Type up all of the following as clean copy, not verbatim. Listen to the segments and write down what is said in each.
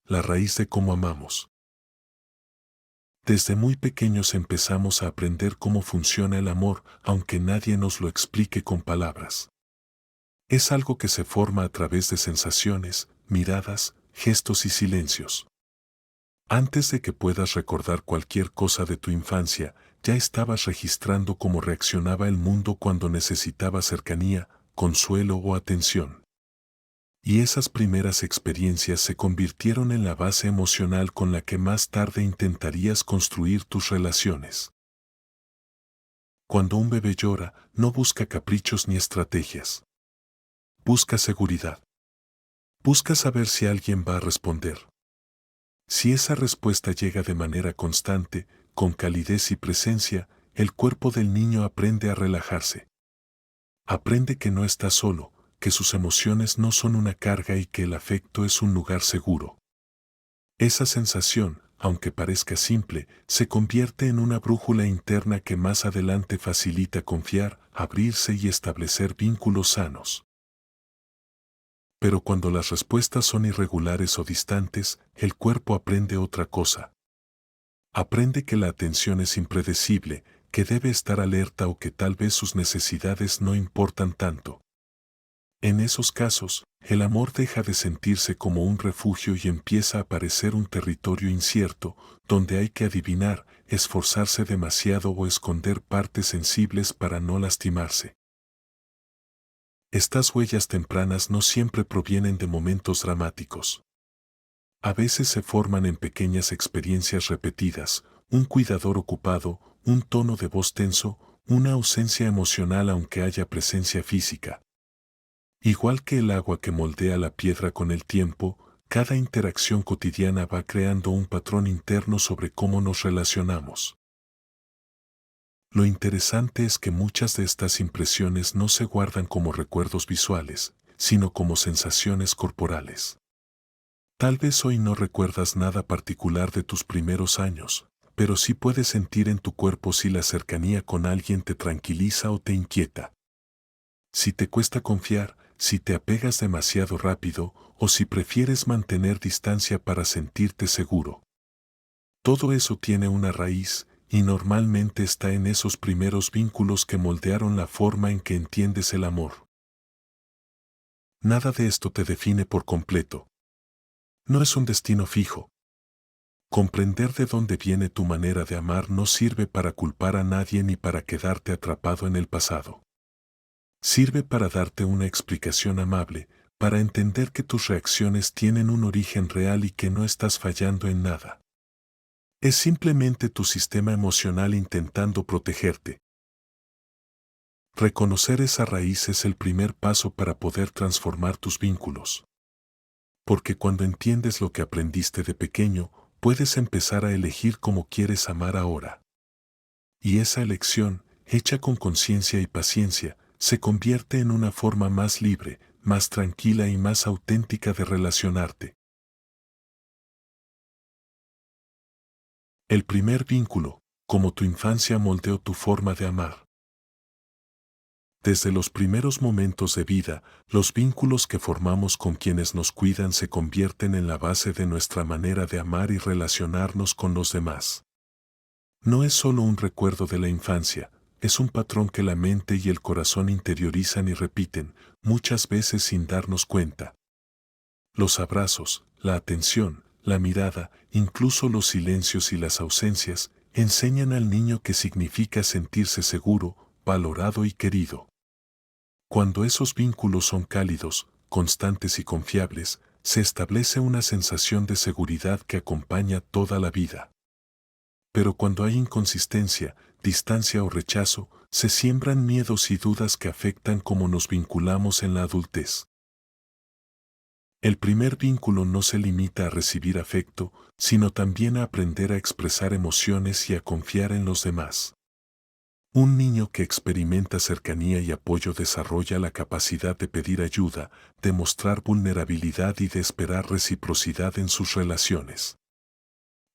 la raíz de cómo amamos. Desde muy pequeños empezamos a aprender cómo funciona el amor, aunque nadie nos lo explique con palabras. Es algo que se forma a través de sensaciones, miradas, gestos y silencios. Antes de que puedas recordar cualquier cosa de tu infancia, ya estabas registrando cómo reaccionaba el mundo cuando necesitaba cercanía, consuelo o atención. Y esas primeras experiencias se convirtieron en la base emocional con la que más tarde intentarías construir tus relaciones. Cuando un bebé llora, no busca caprichos ni estrategias. Busca seguridad. Busca saber si alguien va a responder. Si esa respuesta llega de manera constante, con calidez y presencia, el cuerpo del niño aprende a relajarse. Aprende que no está solo, que sus emociones no son una carga y que el afecto es un lugar seguro. Esa sensación, aunque parezca simple, se convierte en una brújula interna que más adelante facilita confiar, abrirse y establecer vínculos sanos. Pero cuando las respuestas son irregulares o distantes, el cuerpo aprende otra cosa. Aprende que la atención es impredecible, que debe estar alerta o que tal vez sus necesidades no importan tanto. En esos casos, el amor deja de sentirse como un refugio y empieza a parecer un territorio incierto, donde hay que adivinar, esforzarse demasiado o esconder partes sensibles para no lastimarse. Estas huellas tempranas no siempre provienen de momentos dramáticos. A veces se forman en pequeñas experiencias repetidas, un cuidador ocupado, un tono de voz tenso, una ausencia emocional aunque haya presencia física. Igual que el agua que moldea la piedra con el tiempo, cada interacción cotidiana va creando un patrón interno sobre cómo nos relacionamos. Lo interesante es que muchas de estas impresiones no se guardan como recuerdos visuales, sino como sensaciones corporales. Tal vez hoy no recuerdas nada particular de tus primeros años, pero sí puedes sentir en tu cuerpo si la cercanía con alguien te tranquiliza o te inquieta. Si te cuesta confiar, si te apegas demasiado rápido o si prefieres mantener distancia para sentirte seguro. Todo eso tiene una raíz y normalmente está en esos primeros vínculos que moldearon la forma en que entiendes el amor. Nada de esto te define por completo. No es un destino fijo. Comprender de dónde viene tu manera de amar no sirve para culpar a nadie ni para quedarte atrapado en el pasado. Sirve para darte una explicación amable, para entender que tus reacciones tienen un origen real y que no estás fallando en nada. Es simplemente tu sistema emocional intentando protegerte. Reconocer esa raíz es el primer paso para poder transformar tus vínculos. Porque cuando entiendes lo que aprendiste de pequeño, puedes empezar a elegir cómo quieres amar ahora. Y esa elección, hecha con conciencia y paciencia, se convierte en una forma más libre, más tranquila y más auténtica de relacionarte. El primer vínculo, como tu infancia moldeó tu forma de amar. Desde los primeros momentos de vida, los vínculos que formamos con quienes nos cuidan se convierten en la base de nuestra manera de amar y relacionarnos con los demás. No es solo un recuerdo de la infancia, es un patrón que la mente y el corazón interiorizan y repiten, muchas veces sin darnos cuenta. Los abrazos, la atención, la mirada, incluso los silencios y las ausencias, enseñan al niño qué significa sentirse seguro, valorado y querido. Cuando esos vínculos son cálidos, constantes y confiables, se establece una sensación de seguridad que acompaña toda la vida. Pero cuando hay inconsistencia, distancia o rechazo, se siembran miedos y dudas que afectan cómo nos vinculamos en la adultez. El primer vínculo no se limita a recibir afecto, sino también a aprender a expresar emociones y a confiar en los demás. Un niño que experimenta cercanía y apoyo desarrolla la capacidad de pedir ayuda, de mostrar vulnerabilidad y de esperar reciprocidad en sus relaciones.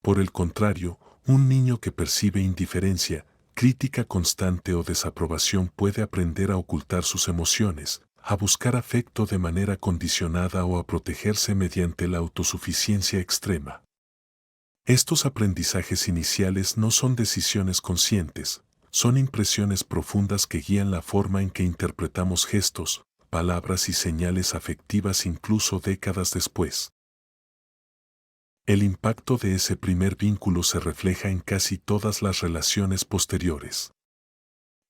Por el contrario, un niño que percibe indiferencia, crítica constante o desaprobación puede aprender a ocultar sus emociones, a buscar afecto de manera condicionada o a protegerse mediante la autosuficiencia extrema. Estos aprendizajes iniciales no son decisiones conscientes, son impresiones profundas que guían la forma en que interpretamos gestos, palabras y señales afectivas incluso décadas después. El impacto de ese primer vínculo se refleja en casi todas las relaciones posteriores.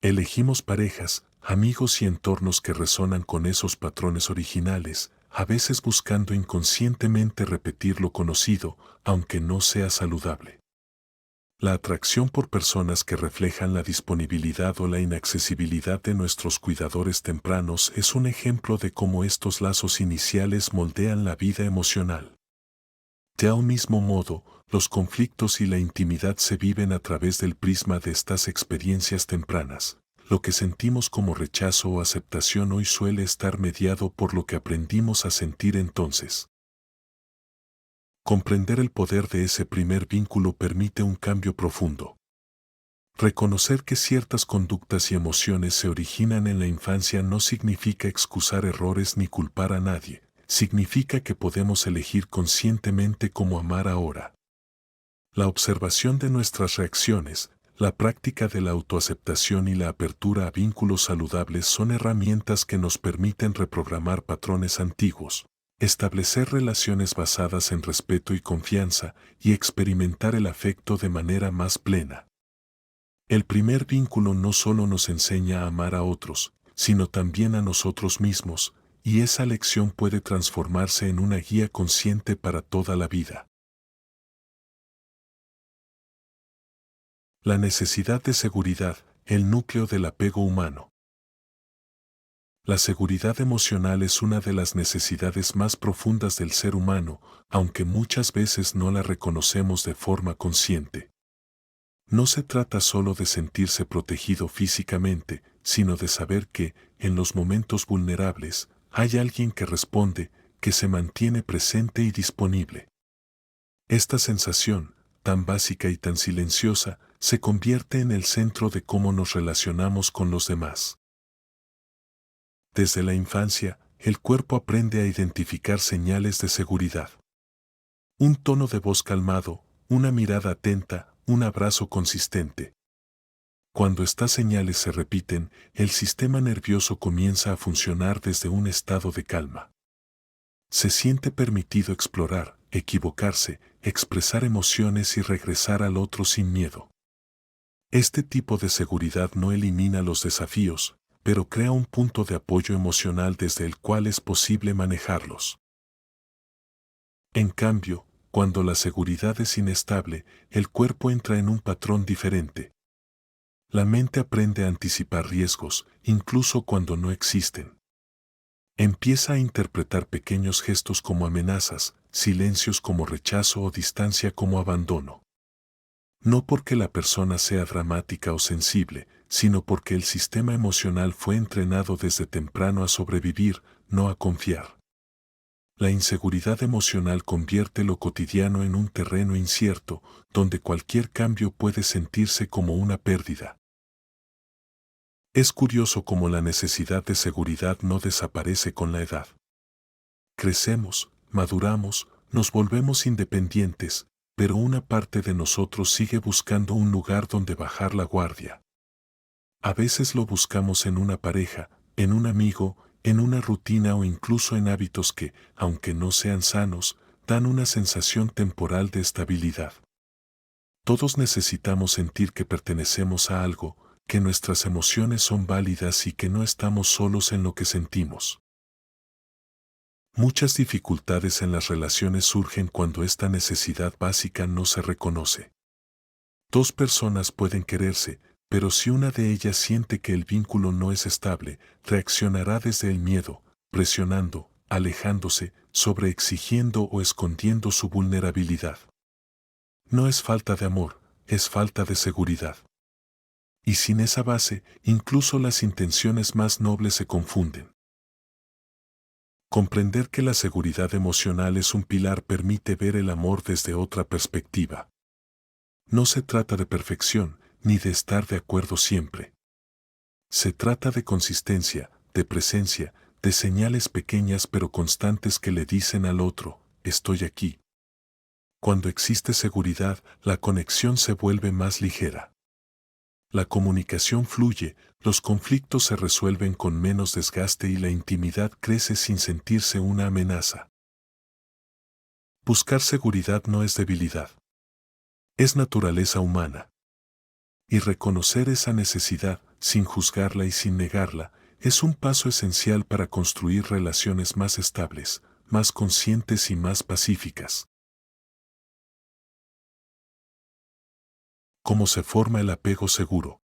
Elegimos parejas, amigos y entornos que resonan con esos patrones originales, a veces buscando inconscientemente repetir lo conocido, aunque no sea saludable. La atracción por personas que reflejan la disponibilidad o la inaccesibilidad de nuestros cuidadores tempranos es un ejemplo de cómo estos lazos iniciales moldean la vida emocional. De un mismo modo, los conflictos y la intimidad se viven a través del prisma de estas experiencias tempranas. Lo que sentimos como rechazo o aceptación hoy suele estar mediado por lo que aprendimos a sentir entonces. Comprender el poder de ese primer vínculo permite un cambio profundo. Reconocer que ciertas conductas y emociones se originan en la infancia no significa excusar errores ni culpar a nadie, significa que podemos elegir conscientemente cómo amar ahora. La observación de nuestras reacciones, la práctica de la autoaceptación y la apertura a vínculos saludables son herramientas que nos permiten reprogramar patrones antiguos, establecer relaciones basadas en respeto y confianza y experimentar el afecto de manera más plena. El primer vínculo no solo nos enseña a amar a otros, sino también a nosotros mismos, y esa lección puede transformarse en una guía consciente para toda la vida. La necesidad de seguridad, el núcleo del apego humano. La seguridad emocional es una de las necesidades más profundas del ser humano, aunque muchas veces no la reconocemos de forma consciente. No se trata solo de sentirse protegido físicamente, sino de saber que, en los momentos vulnerables, hay alguien que responde, que se mantiene presente y disponible. Esta sensación, tan básica y tan silenciosa, se convierte en el centro de cómo nos relacionamos con los demás. Desde la infancia, el cuerpo aprende a identificar señales de seguridad. Un tono de voz calmado, una mirada atenta, un abrazo consistente. Cuando estas señales se repiten, el sistema nervioso comienza a funcionar desde un estado de calma. Se siente permitido explorar, equivocarse, expresar emociones y regresar al otro sin miedo. Este tipo de seguridad no elimina los desafíos, pero crea un punto de apoyo emocional desde el cual es posible manejarlos. En cambio, cuando la seguridad es inestable, el cuerpo entra en un patrón diferente. La mente aprende a anticipar riesgos, incluso cuando no existen. Empieza a interpretar pequeños gestos como amenazas, silencios como rechazo o distancia como abandono. No porque la persona sea dramática o sensible, sino porque el sistema emocional fue entrenado desde temprano a sobrevivir, no a confiar. La inseguridad emocional convierte lo cotidiano en un terreno incierto, donde cualquier cambio puede sentirse como una pérdida. Es curioso cómo la necesidad de seguridad no desaparece con la edad. Crecemos, maduramos, nos volvemos independientes, pero una parte de nosotros sigue buscando un lugar donde bajar la guardia. A veces lo buscamos en una pareja, en un amigo, en una rutina o incluso en hábitos que, aunque no sean sanos, dan una sensación temporal de estabilidad. Todos necesitamos sentir que pertenecemos a algo, que nuestras emociones son válidas y que no estamos solos en lo que sentimos. Muchas dificultades en las relaciones surgen cuando esta necesidad básica no se reconoce. Dos personas pueden quererse, pero si una de ellas siente que el vínculo no es estable, reaccionará desde el miedo, presionando, alejándose, sobreexigiendo o escondiendo su vulnerabilidad. No es falta de amor, es falta de seguridad. Y sin esa base, incluso las intenciones más nobles se confunden. Comprender que la seguridad emocional es un pilar permite ver el amor desde otra perspectiva. No se trata de perfección, ni de estar de acuerdo siempre. Se trata de consistencia, de presencia, de señales pequeñas pero constantes que le dicen al otro, estoy aquí. Cuando existe seguridad, la conexión se vuelve más ligera. La comunicación fluye, los conflictos se resuelven con menos desgaste y la intimidad crece sin sentirse una amenaza. Buscar seguridad no es debilidad. Es naturaleza humana. Y reconocer esa necesidad, sin juzgarla y sin negarla, es un paso esencial para construir relaciones más estables, más conscientes y más pacíficas. ¿Cómo se forma el apego seguro?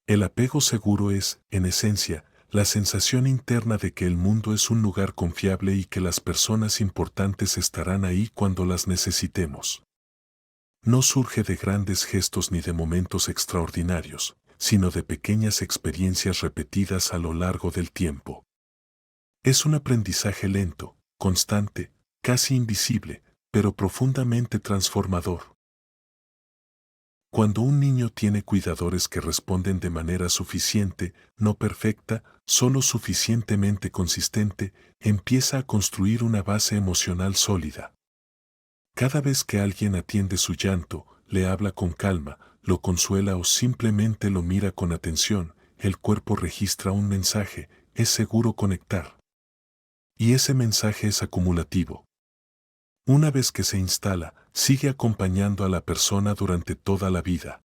El apego seguro es, en esencia, la sensación interna de que el mundo es un lugar confiable y que las personas importantes estarán ahí cuando las necesitemos. No surge de grandes gestos ni de momentos extraordinarios, sino de pequeñas experiencias repetidas a lo largo del tiempo. Es un aprendizaje lento, constante, casi invisible, pero profundamente transformador. Cuando un niño tiene cuidadores que responden de manera suficiente, no perfecta, solo suficientemente consistente, empieza a construir una base emocional sólida. Cada vez que alguien atiende su llanto, le habla con calma, lo consuela o simplemente lo mira con atención, el cuerpo registra un mensaje, es seguro conectar. Y ese mensaje es acumulativo. Una vez que se instala, sigue acompañando a la persona durante toda la vida.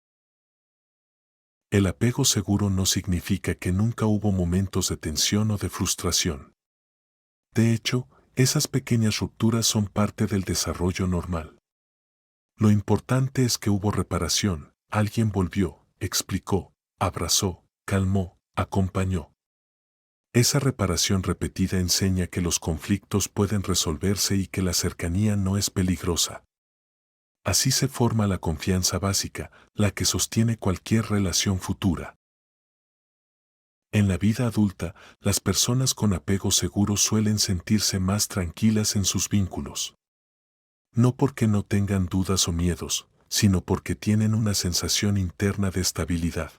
El apego seguro no significa que nunca hubo momentos de tensión o de frustración. De hecho, esas pequeñas rupturas son parte del desarrollo normal. Lo importante es que hubo reparación, alguien volvió, explicó, abrazó, calmó, acompañó. Esa reparación repetida enseña que los conflictos pueden resolverse y que la cercanía no es peligrosa. Así se forma la confianza básica, la que sostiene cualquier relación futura. En la vida adulta, las personas con apego seguro suelen sentirse más tranquilas en sus vínculos. No porque no tengan dudas o miedos, sino porque tienen una sensación interna de estabilidad.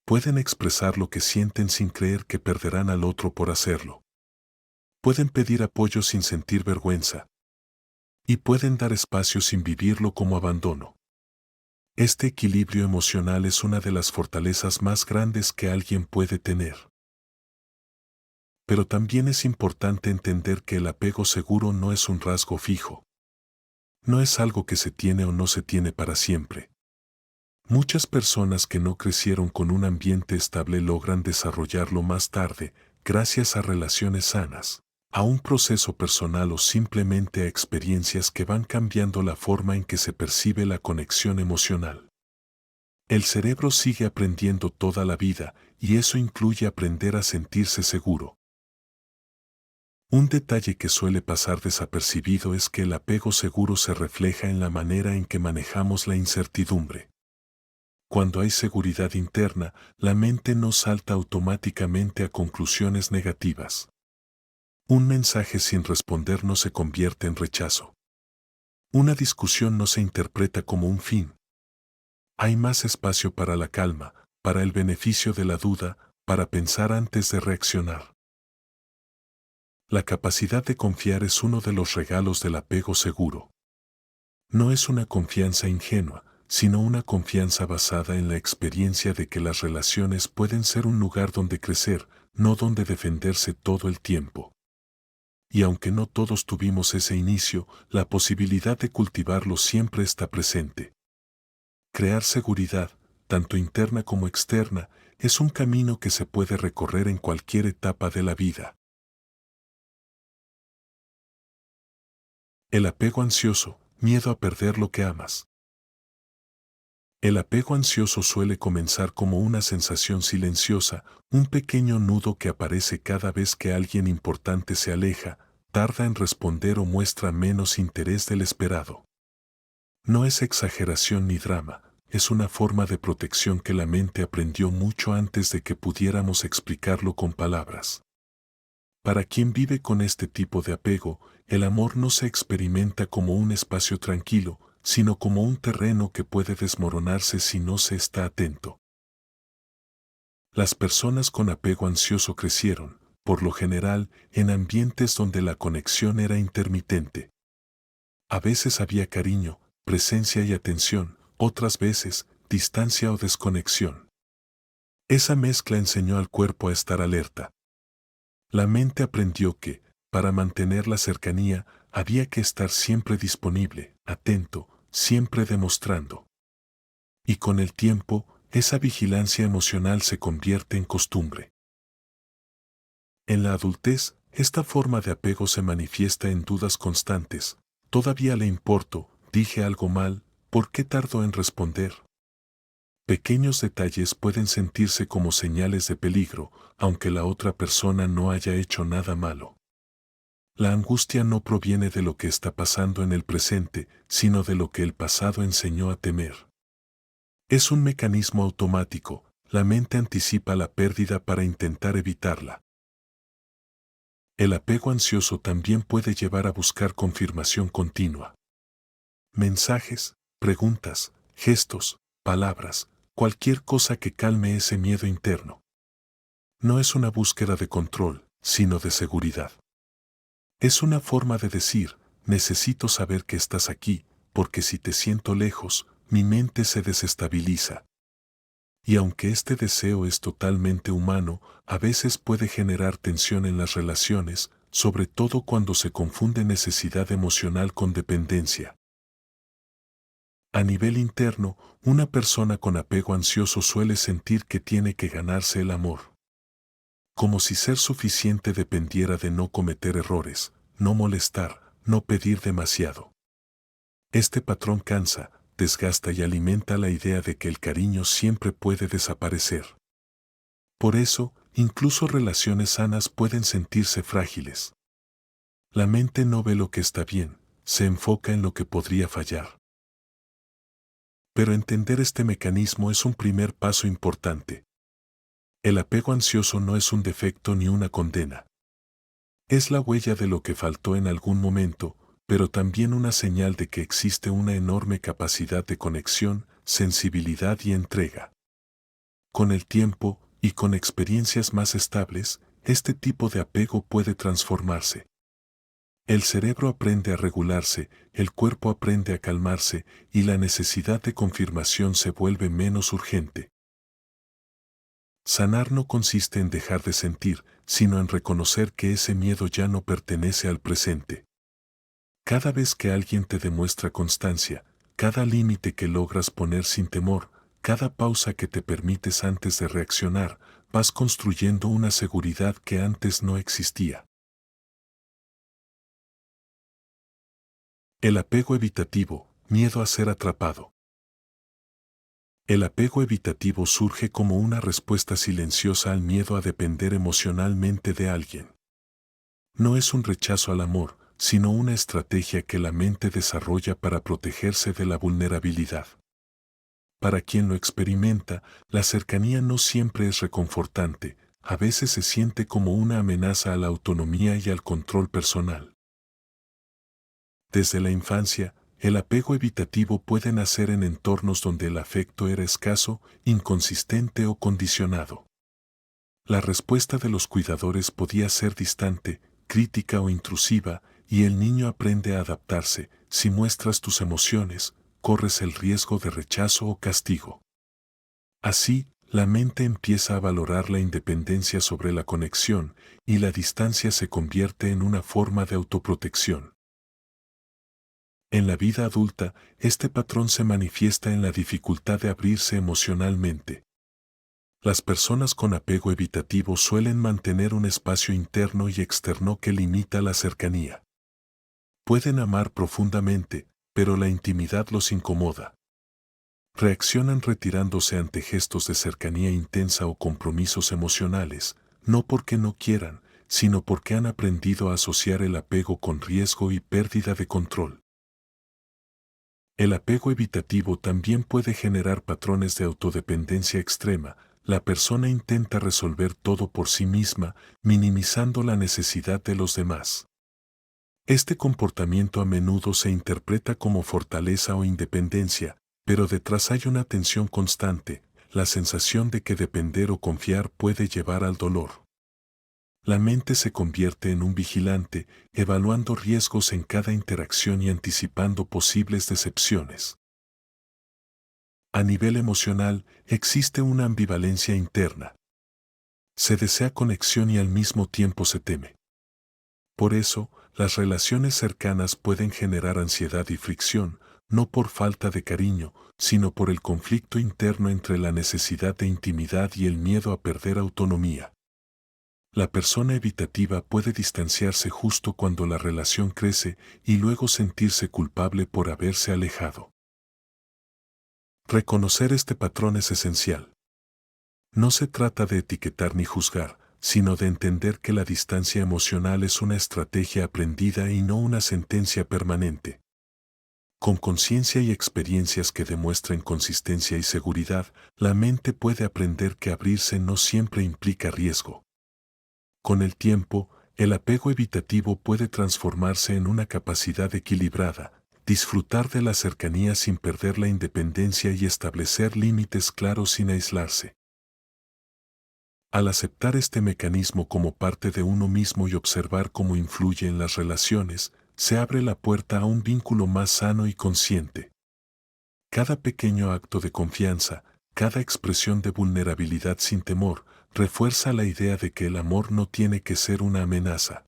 Pueden expresar lo que sienten sin creer que perderán al otro por hacerlo. Pueden pedir apoyo sin sentir vergüenza. Y pueden dar espacio sin vivirlo como abandono. Este equilibrio emocional es una de las fortalezas más grandes que alguien puede tener. Pero también es importante entender que el apego seguro no es un rasgo fijo. No es algo que se tiene o no se tiene para siempre. Muchas personas que no crecieron con un ambiente estable logran desarrollarlo más tarde, gracias a relaciones sanas, a un proceso personal o simplemente a experiencias que van cambiando la forma en que se percibe la conexión emocional. El cerebro sigue aprendiendo toda la vida, y eso incluye aprender a sentirse seguro. Un detalle que suele pasar desapercibido es que el apego seguro se refleja en la manera en que manejamos la incertidumbre. Cuando hay seguridad interna, la mente no salta automáticamente a conclusiones negativas. Un mensaje sin responder no se convierte en rechazo. Una discusión no se interpreta como un fin. Hay más espacio para la calma, para el beneficio de la duda, para pensar antes de reaccionar. La capacidad de confiar es uno de los regalos del apego seguro. No es una confianza ingenua, sino una confianza basada en la experiencia de que las relaciones pueden ser un lugar donde crecer, no donde defenderse todo el tiempo. Y aunque no todos tuvimos ese inicio, la posibilidad de cultivarlo siempre está presente. Crear seguridad, tanto interna como externa, es un camino que se puede recorrer en cualquier etapa de la vida. El apego ansioso, miedo a perder lo que amas. El apego ansioso suele comenzar como una sensación silenciosa, un pequeño nudo que aparece cada vez que alguien importante se aleja, tarda en responder o muestra menos interés del esperado. No es exageración ni drama, es una forma de protección que la mente aprendió mucho antes de que pudiéramos explicarlo con palabras. Para quien vive con este tipo de apego, el amor no se experimenta como un espacio tranquilo, sino como un terreno que puede desmoronarse si no se está atento. Las personas con apego ansioso crecieron, por lo general, en ambientes donde la conexión era intermitente. A veces había cariño, presencia y atención, otras veces, distancia o desconexión. Esa mezcla enseñó al cuerpo a estar alerta. La mente aprendió que, para mantener la cercanía, había que estar siempre disponible, atento, siempre demostrando. Y con el tiempo, esa vigilancia emocional se convierte en costumbre. En la adultez, esta forma de apego se manifiesta en dudas constantes. ¿Todavía le importo? ¿Dije algo mal? ¿Por qué tardó en responder? Pequeños detalles pueden sentirse como señales de peligro, aunque la otra persona no haya hecho nada malo. La angustia no proviene de lo que está pasando en el presente, sino de lo que el pasado enseñó a temer. Es un mecanismo automático, la mente anticipa la pérdida para intentar evitarla. El apego ansioso también puede llevar a buscar confirmación continua. Mensajes, preguntas, gestos, palabras, cualquier cosa que calme ese miedo interno. No es una búsqueda de control, sino de seguridad. Es una forma de decir, necesito saber que estás aquí, porque si te siento lejos, mi mente se desestabiliza. Y aunque este deseo es totalmente humano, a veces puede generar tensión en las relaciones, sobre todo cuando se confunde necesidad emocional con dependencia. A nivel interno, una persona con apego ansioso suele sentir que tiene que ganarse el amor. Como si ser suficiente dependiera de no cometer errores, no molestar, no pedir demasiado. Este patrón cansa, desgasta y alimenta la idea de que el cariño siempre puede desaparecer. Por eso, incluso relaciones sanas pueden sentirse frágiles. La mente no ve lo que está bien, se enfoca en lo que podría fallar. Pero entender este mecanismo es un primer paso importante. El apego ansioso no es un defecto ni una condena. Es la huella de lo que faltó en algún momento, pero también una señal de que existe una enorme capacidad de conexión, sensibilidad y entrega. Con el tiempo, y con experiencias más estables, este tipo de apego puede transformarse. El cerebro aprende a regularse, el cuerpo aprende a calmarse, y la necesidad de confirmación se vuelve menos urgente. Sanar no consiste en dejar de sentir, sino en reconocer que ese miedo ya no pertenece al presente. Cada vez que alguien te demuestra constancia, cada límite que logras poner sin temor, cada pausa que te permites antes de reaccionar, vas construyendo una seguridad que antes no existía. El apego evitativo, miedo a ser atrapado. El apego evitativo surge como una respuesta silenciosa al miedo a depender emocionalmente de alguien. No es un rechazo al amor, sino una estrategia que la mente desarrolla para protegerse de la vulnerabilidad. Para quien lo experimenta, la cercanía no siempre es reconfortante, a veces se siente como una amenaza a la autonomía y al control personal. Desde la infancia, el apego evitativo puede nacer en entornos donde el afecto era escaso, inconsistente o condicionado. La respuesta de los cuidadores podía ser distante, crítica o intrusiva, y el niño aprende a adaptarse. Si muestras tus emociones, corres el riesgo de rechazo o castigo. Así, la mente empieza a valorar la independencia sobre la conexión, y la distancia se convierte en una forma de autoprotección. En la vida adulta, este patrón se manifiesta en la dificultad de abrirse emocionalmente. Las personas con apego evitativo suelen mantener un espacio interno y externo que limita la cercanía. Pueden amar profundamente, pero la intimidad los incomoda. Reaccionan retirándose ante gestos de cercanía intensa o compromisos emocionales, no porque no quieran, sino porque han aprendido a asociar el apego con riesgo y pérdida de control. El apego evitativo también puede generar patrones de autodependencia extrema. La persona intenta resolver todo por sí misma, minimizando la necesidad de los demás. Este comportamiento a menudo se interpreta como fortaleza o independencia, pero detrás hay una tensión constante. la sensación de que depender o confiar puede llevar al dolor. La mente se convierte en un vigilante, evaluando riesgos en cada interacción y anticipando posibles decepciones. A nivel emocional, existe una ambivalencia interna. Se desea conexión y al mismo tiempo se teme. Por eso, las relaciones cercanas pueden generar ansiedad y fricción, no por falta de cariño, sino por el conflicto interno entre la necesidad de intimidad y el miedo a perder autonomía. La persona evitativa puede distanciarse justo cuando la relación crece y luego sentirse culpable por haberse alejado. Reconocer este patrón es esencial. No se trata de etiquetar ni juzgar, sino de entender que la distancia emocional es una estrategia aprendida y no una sentencia permanente. Con conciencia y experiencias que demuestren consistencia y seguridad, la mente puede aprender que abrirse no siempre implica riesgo. Con el tiempo, el apego evitativo puede transformarse en una capacidad equilibrada, disfrutar de la cercanía sin perder la independencia y establecer límites claros sin aislarse. Al aceptar este mecanismo como parte de uno mismo y observar cómo influye en las relaciones, se abre la puerta a un vínculo más sano y consciente. Cada pequeño acto de confianza, cada expresión de vulnerabilidad sin temor, refuerza la idea de que el amor no tiene que ser una amenaza.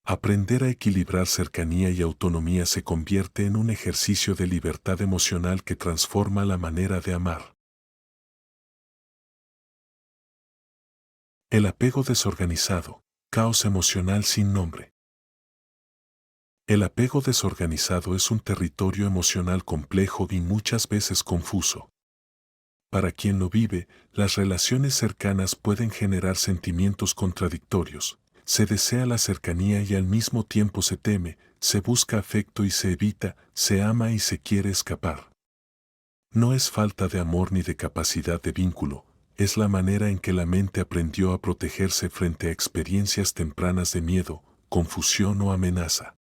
Aprender a equilibrar cercanía y autonomía se convierte en un ejercicio de libertad emocional que transforma la manera de amar. El apego desorganizado, caos emocional sin nombre. El apego desorganizado es un territorio emocional complejo y muchas veces confuso. Para quien lo vive, las relaciones cercanas pueden generar sentimientos contradictorios. Se desea la cercanía y al mismo tiempo se teme, se busca afecto y se evita, se ama y se quiere escapar. No es falta de amor ni de capacidad de vínculo, es la manera en que la mente aprendió a protegerse frente a experiencias tempranas de miedo, confusión o amenaza.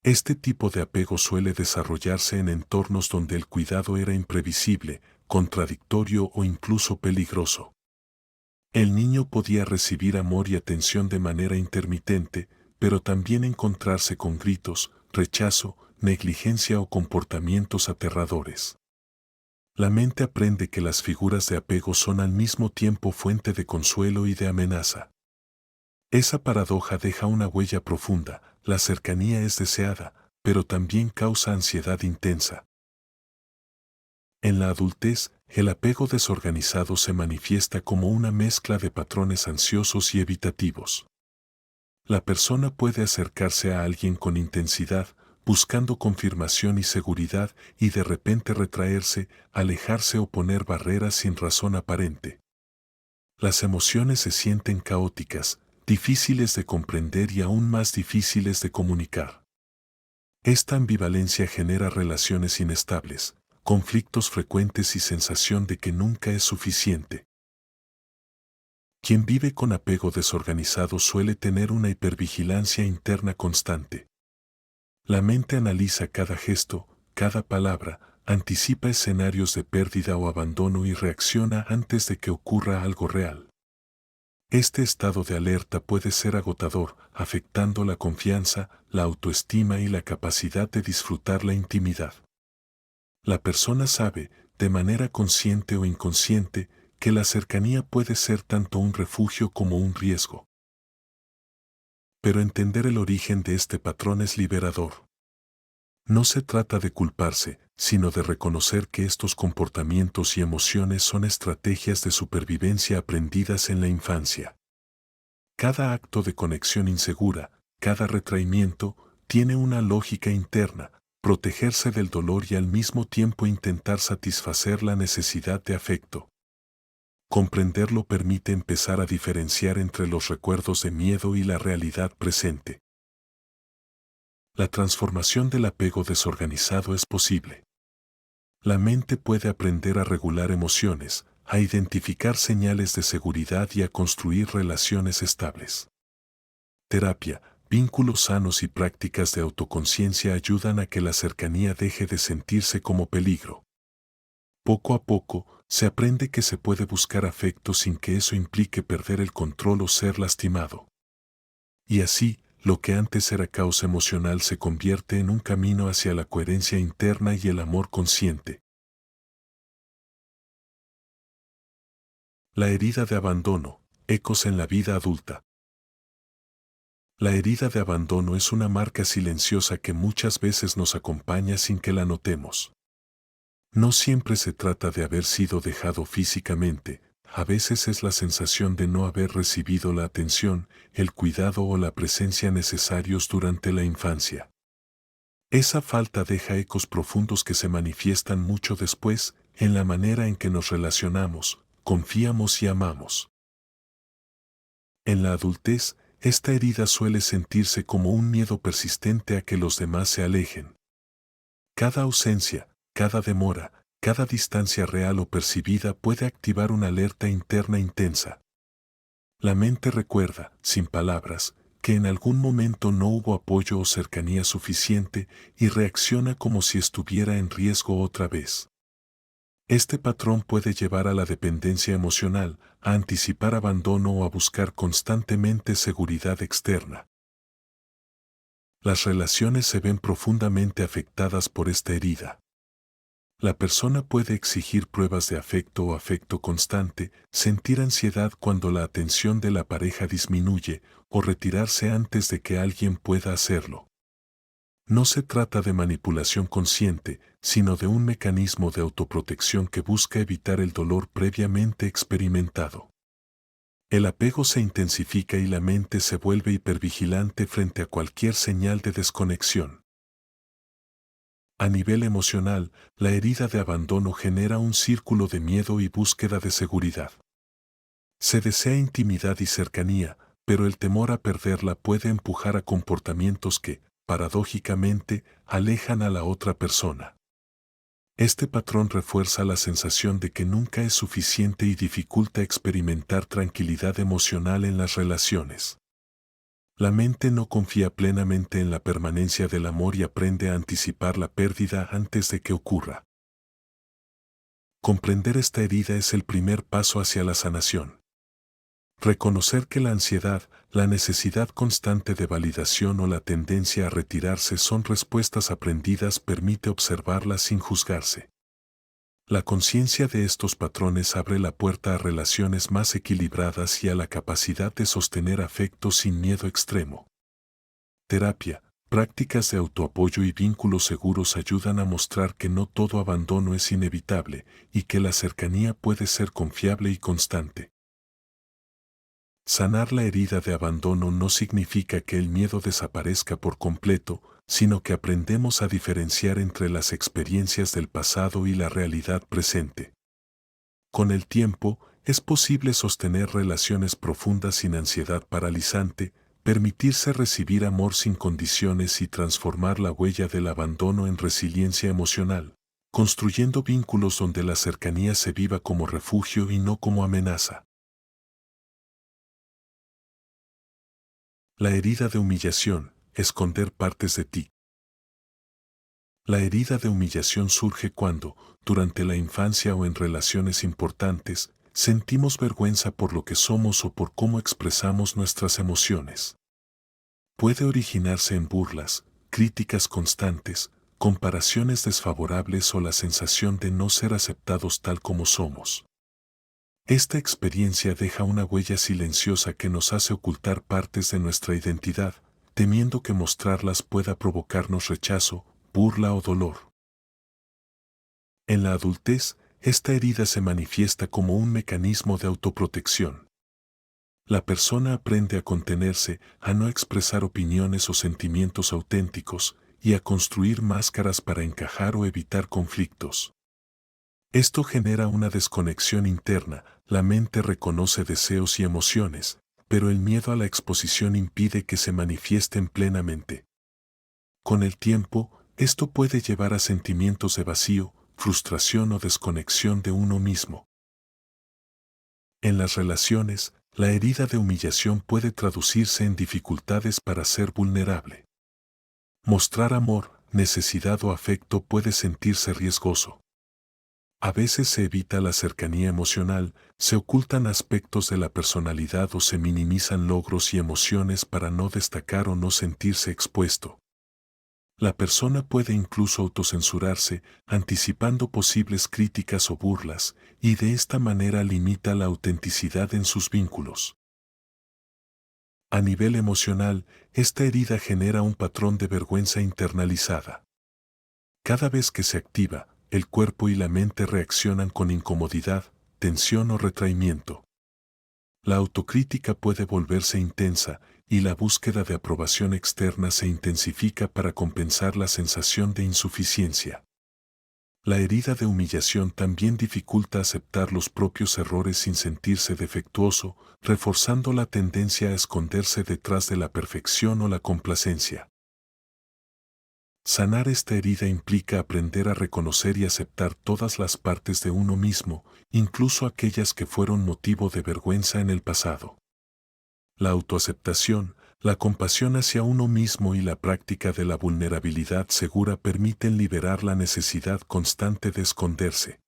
Este tipo de apego suele desarrollarse en entornos donde el cuidado era imprevisible, contradictorio o incluso peligroso. El niño podía recibir amor y atención de manera intermitente, pero también encontrarse con gritos, rechazo, negligencia o comportamientos aterradores. La mente aprende que las figuras de apego son al mismo tiempo fuente de consuelo y de amenaza. Esa paradoja deja una huella profunda. La cercanía es deseada, pero también causa ansiedad intensa. En la adultez, el apego desorganizado se manifiesta como una mezcla de patrones ansiosos y evitativos. La persona puede acercarse a alguien con intensidad, buscando confirmación y seguridad, y de repente retraerse, alejarse o poner barreras sin razón aparente. Las emociones se sienten caóticas, difíciles de comprender y aún más difíciles de comunicar. Esta ambivalencia genera relaciones inestables, conflictos frecuentes y sensación de que nunca es suficiente. Quien vive con apego desorganizado suele tener una hipervigilancia interna constante. La mente analiza cada gesto, cada palabra, anticipa escenarios de pérdida o abandono y reacciona antes de que ocurra algo real. Este estado de alerta puede ser agotador, afectando la confianza, la autoestima y la capacidad de disfrutar la intimidad. La persona sabe, de manera consciente o inconsciente, que la cercanía puede ser tanto un refugio como un riesgo. Pero entender el origen de este patrón es liberador. No se trata de culparse, sino de reconocer que estos comportamientos y emociones son estrategias de supervivencia aprendidas en la infancia. Cada acto de conexión insegura, cada retraimiento, tiene una lógica interna: protegerse del dolor y al mismo tiempo intentar satisfacer la necesidad de afecto. Comprenderlo permite empezar a diferenciar entre los recuerdos de miedo y la realidad presente. La transformación del apego desorganizado es posible. La mente puede aprender a regular emociones, a identificar señales de seguridad y a construir relaciones estables. Terapia, vínculos sanos y prácticas de autoconciencia ayudan a que la cercanía deje de sentirse como peligro. Poco a poco, se aprende que se puede buscar afecto sin que eso implique perder el control o ser lastimado. Y así, lo que antes era caos emocional se convierte en un camino hacia la coherencia interna y el amor consciente. La herida de abandono, ecos en la vida adulta. La herida de abandono es una marca silenciosa que muchas veces nos acompaña sin que la notemos. No siempre se trata de haber sido dejado físicamente, a veces es la sensación de no haber recibido la atención, el cuidado o la presencia necesarios durante la infancia. Esa falta deja ecos profundos que se manifiestan mucho después, en la manera en que nos relacionamos, confiamos y amamos. En la adultez, esta herida suele sentirse como un miedo persistente a que los demás se alejen. Cada ausencia, cada demora, cada distancia real o percibida puede activar una alerta interna intensa. La mente recuerda, sin palabras, que en algún momento no hubo apoyo o cercanía suficiente y reacciona como si estuviera en riesgo otra vez. Este patrón puede llevar a la dependencia emocional, a anticipar abandono o a buscar constantemente seguridad externa. Las relaciones se ven profundamente afectadas por esta herida. La persona puede exigir pruebas de afecto o afecto constante, sentir ansiedad cuando la atención de la pareja disminuye o retirarse antes de que alguien pueda hacerlo. No se trata de manipulación consciente, sino de un mecanismo de autoprotección que busca evitar el dolor previamente experimentado. El apego se intensifica y la mente se vuelve hipervigilante frente a cualquier señal de desconexión. A nivel emocional, la herida de abandono genera un círculo de miedo y búsqueda de seguridad. Se desea intimidad y cercanía, pero el temor a perderla puede empujar a comportamientos que, paradójicamente, alejan a la otra persona. Este patrón refuerza la sensación de que nunca es suficiente y dificulta experimentar tranquilidad emocional en las relaciones. La mente no confía plenamente en la permanencia del amor y aprende a anticipar la pérdida antes de que ocurra. Comprender esta herida es el primer paso hacia la sanación. Reconocer que la ansiedad, la necesidad constante de validación o la tendencia a retirarse son respuestas aprendidas permite observarlas sin juzgarse. La conciencia de estos patrones abre la puerta a relaciones más equilibradas y a la capacidad de sostener afecto sin miedo extremo. Terapia, prácticas de autoapoyo y vínculos seguros ayudan a mostrar que no todo abandono es inevitable y que la cercanía puede ser confiable y constante. Sanar la herida de abandono no significa que el miedo desaparezca por completo, sino que aprendemos a diferenciar entre las experiencias del pasado y la realidad presente. Con el tiempo, es posible sostener relaciones profundas sin ansiedad paralizante, permitirse recibir amor sin condiciones y transformar la huella del abandono en resiliencia emocional, construyendo vínculos donde la cercanía se viva como refugio y no como amenaza. La herida de humillación, esconder partes de ti. La herida de humillación surge cuando, durante la infancia o en relaciones importantes, sentimos vergüenza por lo que somos o por cómo expresamos nuestras emociones. Puede originarse en burlas, críticas constantes, comparaciones desfavorables o la sensación de no ser aceptados tal como somos. Esta experiencia deja una huella silenciosa que nos hace ocultar partes de nuestra identidad, temiendo que mostrarlas pueda provocarnos rechazo, burla o dolor. En la adultez, esta herida se manifiesta como un mecanismo de autoprotección. La persona aprende a contenerse, a no expresar opiniones o sentimientos auténticos, y a construir máscaras para encajar o evitar conflictos. Esto genera una desconexión interna, la mente reconoce deseos y emociones, pero el miedo a la exposición impide que se manifiesten plenamente. Con el tiempo, esto puede llevar a sentimientos de vacío, frustración o desconexión de uno mismo. En las relaciones, la herida de humillación puede traducirse en dificultades para ser vulnerable. Mostrar amor, necesidad o afecto puede sentirse riesgoso. A veces se evita la cercanía emocional, se ocultan aspectos de la personalidad o se minimizan logros y emociones para no destacar o no sentirse expuesto. La persona puede incluso autocensurarse, anticipando posibles críticas o burlas, y de esta manera limita la autenticidad en sus vínculos. A nivel emocional, esta herida genera un patrón de vergüenza internalizada. Cada vez que se activa, el cuerpo y la mente reaccionan con incomodidad, tensión o retraimiento. La autocrítica puede volverse intensa y la búsqueda de aprobación externa se intensifica para compensar la sensación de insuficiencia. La herida de humillación también dificulta aceptar los propios errores sin sentirse defectuoso, reforzando la tendencia a esconderse detrás de la perfección o la complacencia. Sanar esta herida implica aprender a reconocer y aceptar todas las partes de uno mismo, incluso aquellas que fueron motivo de vergüenza en el pasado. La autoaceptación, la compasión hacia uno mismo y la práctica de la vulnerabilidad segura permiten liberar la necesidad constante de esconderse.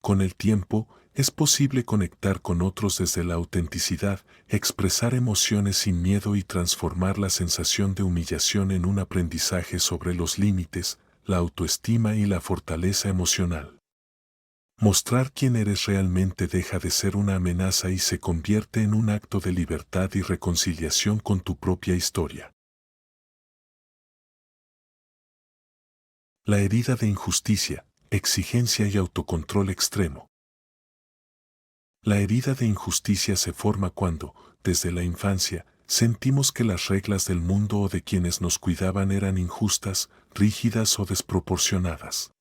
Con el tiempo, es posible conectar con otros desde la autenticidad, expresar emociones sin miedo y transformar la sensación de humillación en un aprendizaje sobre los límites, la autoestima y la fortaleza emocional. Mostrar quién eres realmente deja de ser una amenaza y se convierte en un acto de libertad y reconciliación con tu propia historia. La herida de injusticia, exigencia y autocontrol extremo. La herida de injusticia se forma cuando, desde la infancia, sentimos que las reglas del mundo o de quienes nos cuidaban eran injustas, rígidas o desproporcionadas.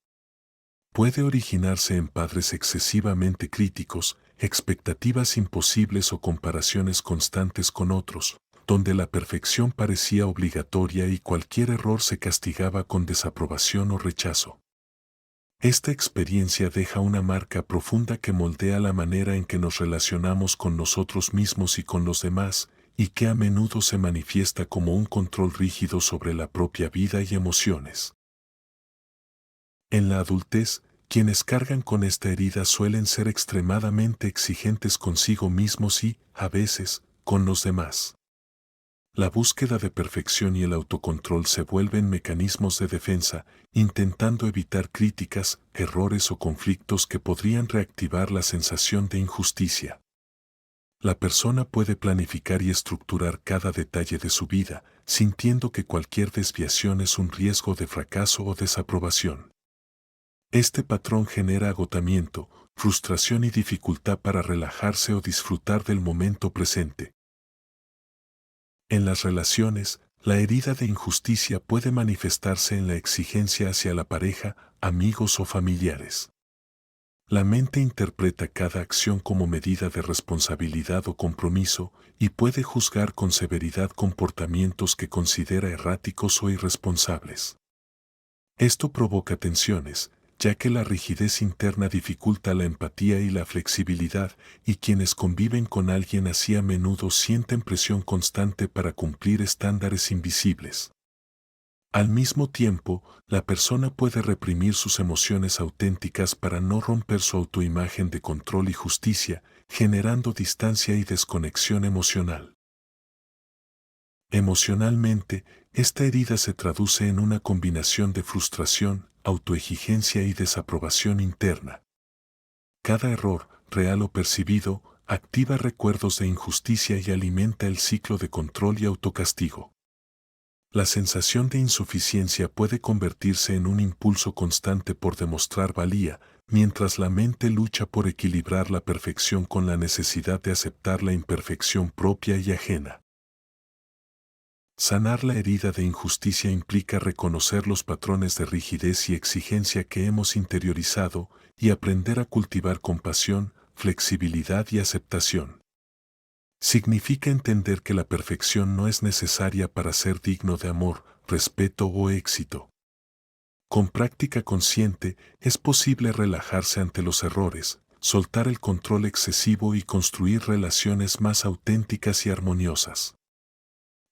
Puede originarse en padres excesivamente críticos, expectativas imposibles o comparaciones constantes con otros, donde la perfección parecía obligatoria y cualquier error se castigaba con desaprobación o rechazo. Esta experiencia deja una marca profunda que moldea la manera en que nos relacionamos con nosotros mismos y con los demás, y que a menudo se manifiesta como un control rígido sobre la propia vida y emociones. En la adultez, quienes cargan con esta herida suelen ser extremadamente exigentes consigo mismos y, a veces, con los demás. La búsqueda de perfección y el autocontrol se vuelven mecanismos de defensa, intentando evitar críticas, errores o conflictos que podrían reactivar la sensación de injusticia. La persona puede planificar y estructurar cada detalle de su vida, sintiendo que cualquier desviación es un riesgo de fracaso o desaprobación. Este patrón genera agotamiento, frustración y dificultad para relajarse o disfrutar del momento presente. En las relaciones, la herida de injusticia puede manifestarse en la exigencia hacia la pareja, amigos o familiares. La mente interpreta cada acción como medida de responsabilidad o compromiso y puede juzgar con severidad comportamientos que considera erráticos o irresponsables. Esto provoca tensiones, ya que la rigidez interna dificulta la empatía y la flexibilidad, y quienes conviven con alguien así a menudo sienten presión constante para cumplir estándares invisibles. Al mismo tiempo, la persona puede reprimir sus emociones auténticas para no romper su autoimagen de control y justicia, generando distancia y desconexión emocional. Emocionalmente, esta herida se traduce en una combinación de frustración, autoexigencia y desaprobación interna. Cada error, real o percibido, activa recuerdos de injusticia y alimenta el ciclo de control y autocastigo. La sensación de insuficiencia puede convertirse en un impulso constante por demostrar valía, mientras la mente lucha por equilibrar la perfección con la necesidad de aceptar la imperfección propia y ajena. Sanar la herida de injusticia implica reconocer los patrones de rigidez y exigencia que hemos interiorizado y aprender a cultivar compasión, flexibilidad y aceptación. Significa entender que la perfección no es necesaria para ser digno de amor, respeto o éxito. Con práctica consciente, es posible relajarse ante los errores, soltar el control excesivo y construir relaciones más auténticas y armoniosas.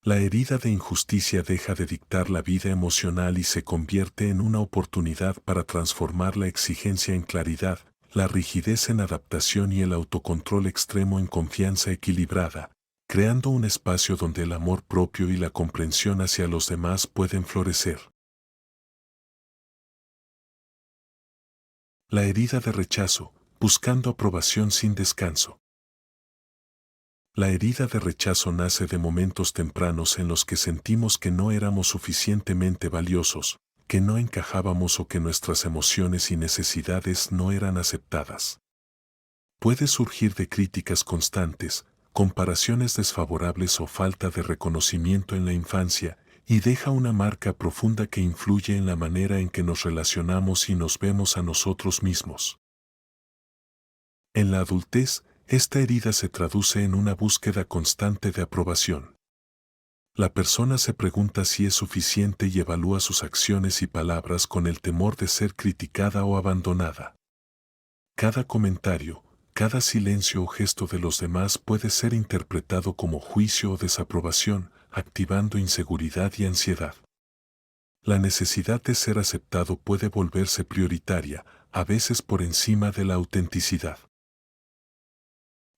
La herida de injusticia deja de dictar la vida emocional y se convierte en una oportunidad para transformar la exigencia en claridad, la rigidez en adaptación y el autocontrol extremo en confianza equilibrada, creando un espacio donde el amor propio y la comprensión hacia los demás pueden florecer. La herida de rechazo, buscando aprobación sin descanso. La herida de rechazo nace de momentos tempranos en los que sentimos que no éramos suficientemente valiosos, que no encajábamos o que nuestras emociones y necesidades no eran aceptadas. Puede surgir de críticas constantes, comparaciones desfavorables o falta de reconocimiento en la infancia, y deja una marca profunda que influye en la manera en que nos relacionamos y nos vemos a nosotros mismos. En la adultez, esta herida se traduce en una búsqueda constante de aprobación. La persona se pregunta si es suficiente y evalúa sus acciones y palabras con el temor de ser criticada o abandonada. Cada comentario, cada silencio o gesto de los demás puede ser interpretado como juicio o desaprobación, activando inseguridad y ansiedad. La necesidad de ser aceptado puede volverse prioritaria, a veces por encima de la autenticidad.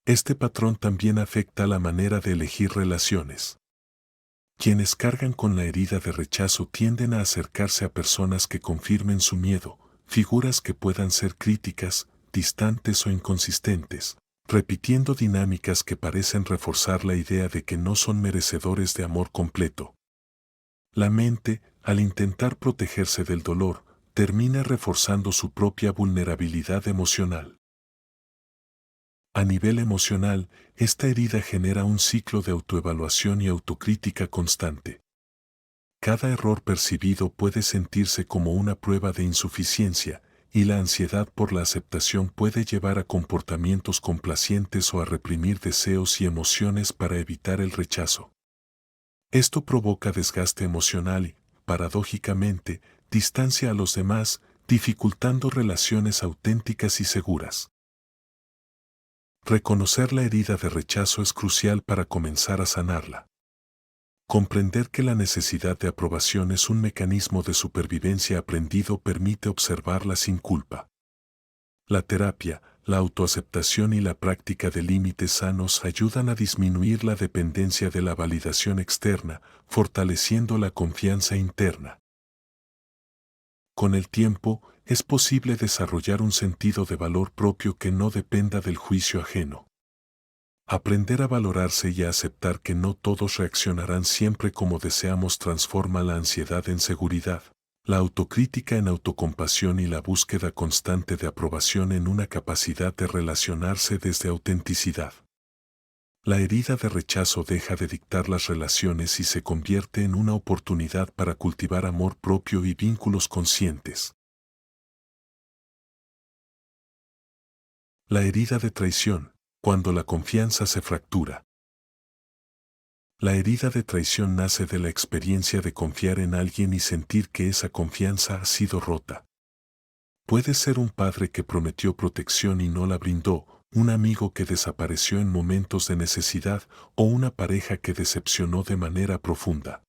Este patrón también afecta la manera de elegir relaciones. Quienes cargan con la herida de rechazo tienden a acercarse a personas que confirmen su miedo, figuras que puedan ser críticas, distantes o inconsistentes, repitiendo dinámicas que parecen reforzar la idea de que no son merecedores de amor completo. La mente, al intentar protegerse del dolor, termina reforzando su propia vulnerabilidad emocional. A nivel emocional, esta herida genera un ciclo de autoevaluación y autocrítica constante. Cada error percibido puede sentirse como una prueba de insuficiencia, y la ansiedad por la aceptación puede llevar a comportamientos complacientes o a reprimir deseos y emociones para evitar el rechazo. Esto provoca desgaste emocional y, paradójicamente, distancia a los demás, dificultando relaciones auténticas y seguras. Reconocer la herida de rechazo es crucial para comenzar a sanarla. Comprender que la necesidad de aprobación es un mecanismo de supervivencia aprendido permite observarla sin culpa. La terapia, la autoaceptación y la práctica de límites sanos ayudan a disminuir la dependencia de la validación externa, fortaleciendo la confianza interna. Con el tiempo, es posible desarrollar un sentido de valor propio que no dependa del juicio ajeno. Aprender a valorarse y a aceptar que no todos reaccionarán siempre como deseamos transforma la ansiedad en seguridad, la autocrítica en autocompasión y la búsqueda constante de aprobación en una capacidad de relacionarse desde autenticidad. La herida de rechazo deja de dictar las relaciones y se convierte en una oportunidad para cultivar amor propio y vínculos conscientes. La herida de traición, cuando la confianza se fractura. La herida de traición nace de la experiencia de confiar en alguien y sentir que esa confianza ha sido rota. Puede ser un padre que prometió protección y no la brindó, un amigo que desapareció en momentos de necesidad o una pareja que decepcionó de manera profunda.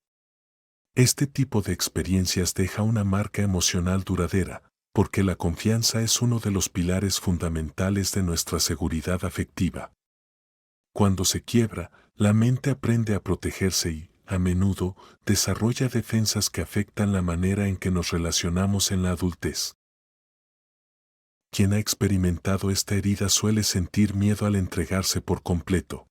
Este tipo de experiencias deja una marca emocional duradera, porque la confianza es uno de los pilares fundamentales de nuestra seguridad afectiva. Cuando se quiebra, la mente aprende a protegerse y, a menudo, desarrolla defensas que afectan la manera en que nos relacionamos en la adultez. Quien ha experimentado esta herida suele sentir miedo al entregarse por completo.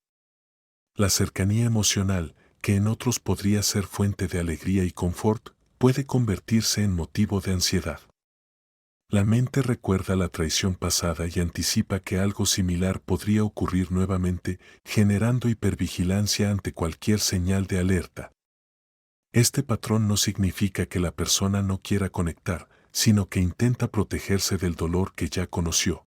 La cercanía emocional, que en otros podría ser fuente de alegría y confort, puede convertirse en motivo de ansiedad. La mente recuerda la traición pasada y anticipa que algo similar podría ocurrir nuevamente, generando hipervigilancia ante cualquier señal de alerta. Este patrón no significa que la persona no quiera conectar, sino que intenta protegerse del dolor que ya conoció.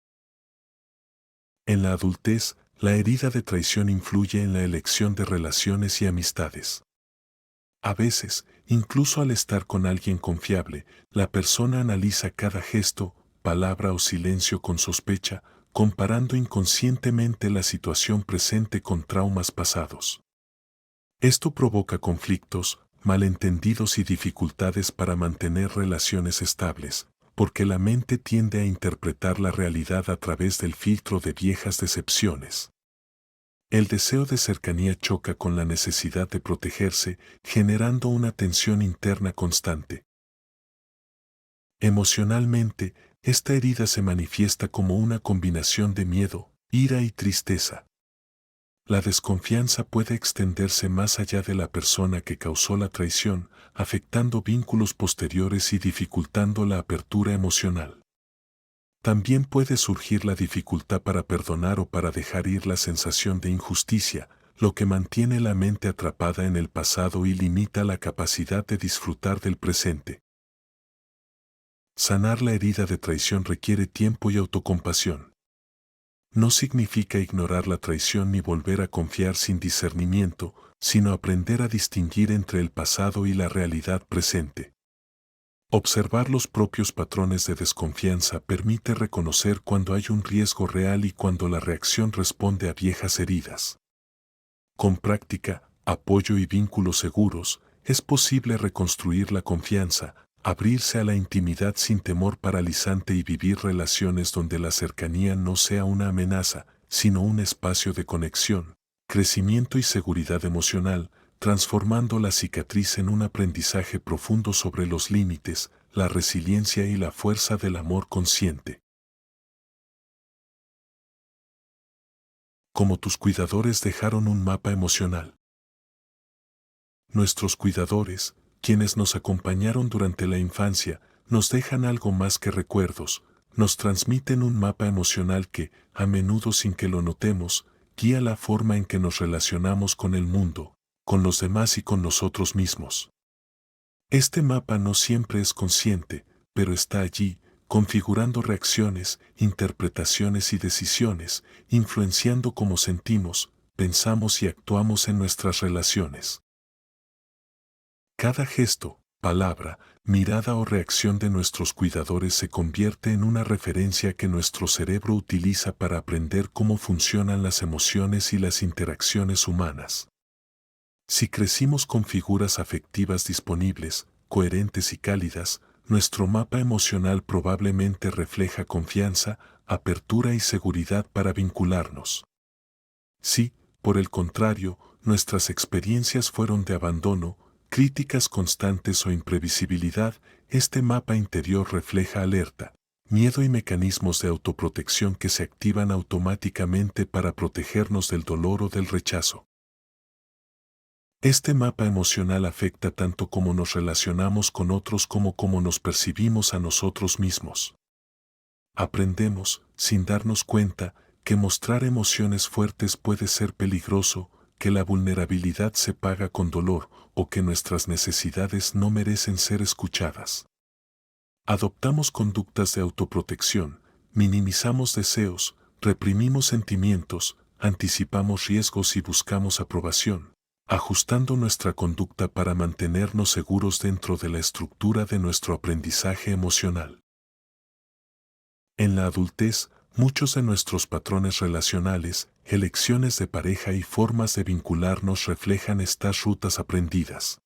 En la adultez, la herida de traición influye en la elección de relaciones y amistades. A veces, incluso al estar con alguien confiable, la persona analiza cada gesto, palabra o silencio con sospecha, comparando inconscientemente la situación presente con traumas pasados. Esto provoca conflictos, malentendidos y dificultades para mantener relaciones estables, porque la mente tiende a interpretar la realidad a través del filtro de viejas decepciones. El deseo de cercanía choca con la necesidad de protegerse, generando una tensión interna constante. Emocionalmente, esta herida se manifiesta como una combinación de miedo, ira y tristeza. La desconfianza puede extenderse más allá de la persona que causó la traición, afectando vínculos posteriores y dificultando la apertura emocional. También puede surgir la dificultad para perdonar o para dejar ir la sensación de injusticia, lo que mantiene la mente atrapada en el pasado y limita la capacidad de disfrutar del presente. Sanar la herida de traición requiere tiempo y autocompasión. No significa ignorar la traición ni volver a confiar sin discernimiento, sino aprender a distinguir entre el pasado y la realidad presente. Observar los propios patrones de desconfianza permite reconocer cuando hay un riesgo real y cuando la reacción responde a viejas heridas. Con práctica, apoyo y vínculos seguros, es posible reconstruir la confianza, abrirse a la intimidad sin temor paralizante y vivir relaciones donde la cercanía no sea una amenaza, sino un espacio de conexión, crecimiento y seguridad emocional, transformando la cicatriz en un aprendizaje profundo sobre los límites, la resiliencia y la fuerza del amor consciente. Como tus cuidadores dejaron un mapa emocional. Nuestros cuidadores, quienes nos acompañaron durante la infancia, nos dejan algo más que recuerdos, nos transmiten un mapa emocional que, a menudo sin que lo notemos, guía la forma en que nos relacionamos con el mundo, con los demás y con nosotros mismos. Este mapa no siempre es consciente, pero está allí, configurando reacciones, interpretaciones y decisiones, influenciando cómo sentimos, pensamos y actuamos en nuestras relaciones. Cada gesto, palabra, mirada o reacción de nuestros cuidadores se convierte en una referencia que nuestro cerebro utiliza para aprender cómo funcionan las emociones y las interacciones humanas. Si crecimos con figuras afectivas disponibles, coherentes y cálidas, nuestro mapa emocional probablemente refleja confianza, apertura y seguridad para vincularnos. Si, por el contrario, nuestras experiencias fueron de abandono, críticas constantes o imprevisibilidad, este mapa interior refleja alerta, miedo y mecanismos de autoprotección que se activan automáticamente para protegernos del dolor o del rechazo. Este mapa emocional afecta tanto cómo nos relacionamos con otros como cómo nos percibimos a nosotros mismos. Aprendemos, sin darnos cuenta, que mostrar emociones fuertes puede ser peligroso, que la vulnerabilidad se paga con dolor o que nuestras necesidades no merecen ser escuchadas. Adoptamos conductas de autoprotección, minimizamos deseos, reprimimos sentimientos, anticipamos riesgos y buscamos aprobación, ajustando nuestra conducta para mantenernos seguros dentro de la estructura de nuestro aprendizaje emocional. En la adultez, muchos de nuestros patrones relacionales, elecciones de pareja y formas de vincularnos reflejan estas rutas aprendidas.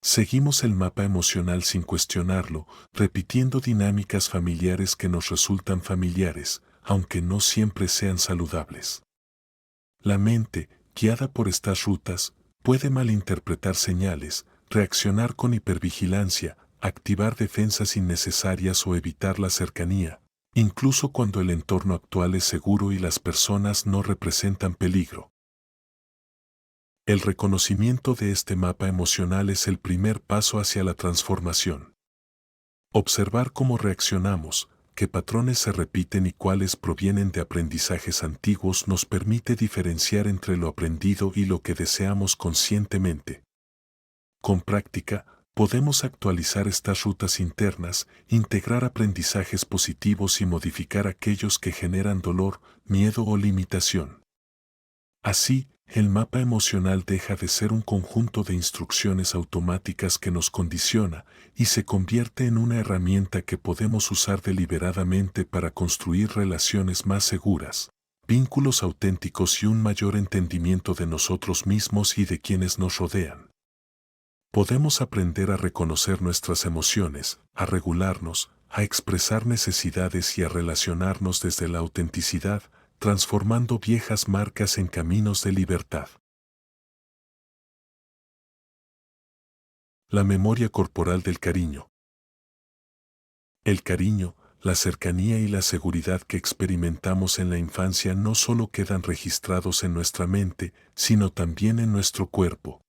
Seguimos el mapa emocional sin cuestionarlo, repitiendo dinámicas familiares que nos resultan familiares, aunque no siempre sean saludables. La mente, guiada por estas rutas, puede malinterpretar señales, reaccionar con hipervigilancia, activar defensas innecesarias o evitar la cercanía, incluso cuando el entorno actual es seguro y las personas no representan peligro. El reconocimiento de este mapa emocional es el primer paso hacia la transformación. Observar cómo reaccionamos, qué patrones se repiten y cuáles provienen de aprendizajes antiguos nos permite diferenciar entre lo aprendido y lo que deseamos conscientemente. Con práctica, podemos actualizar estas rutas internas, integrar aprendizajes positivos y modificar aquellos que generan dolor, miedo o limitación. Así, el mapa emocional deja de ser un conjunto de instrucciones automáticas que nos condiciona y se convierte en una herramienta que podemos usar deliberadamente para construir relaciones más seguras, vínculos auténticos y un mayor entendimiento de nosotros mismos y de quienes nos rodean. Podemos aprender a reconocer nuestras emociones, a regularnos, a expresar necesidades y a relacionarnos desde la autenticidad, transformando viejas marcas en caminos de libertad. La memoria corporal del cariño. El cariño, la cercanía y la seguridad que experimentamos en la infancia no solo quedan registrados en nuestra mente, sino también en nuestro cuerpo.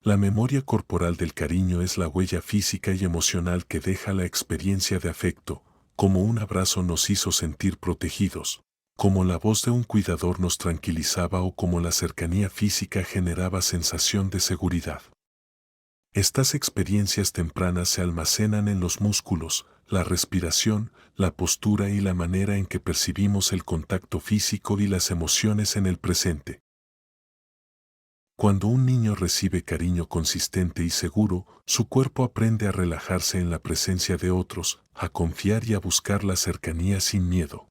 La memoria corporal del cariño es la huella física y emocional que deja la experiencia de afecto, como un abrazo nos hizo sentir protegidos, como la voz de un cuidador nos tranquilizaba o como la cercanía física generaba sensación de seguridad. Estas experiencias tempranas se almacenan en los músculos, la respiración, la postura y la manera en que percibimos el contacto físico y las emociones en el presente. Cuando un niño recibe cariño consistente y seguro, su cuerpo aprende a relajarse en la presencia de otros, a confiar y a buscar la cercanía sin miedo.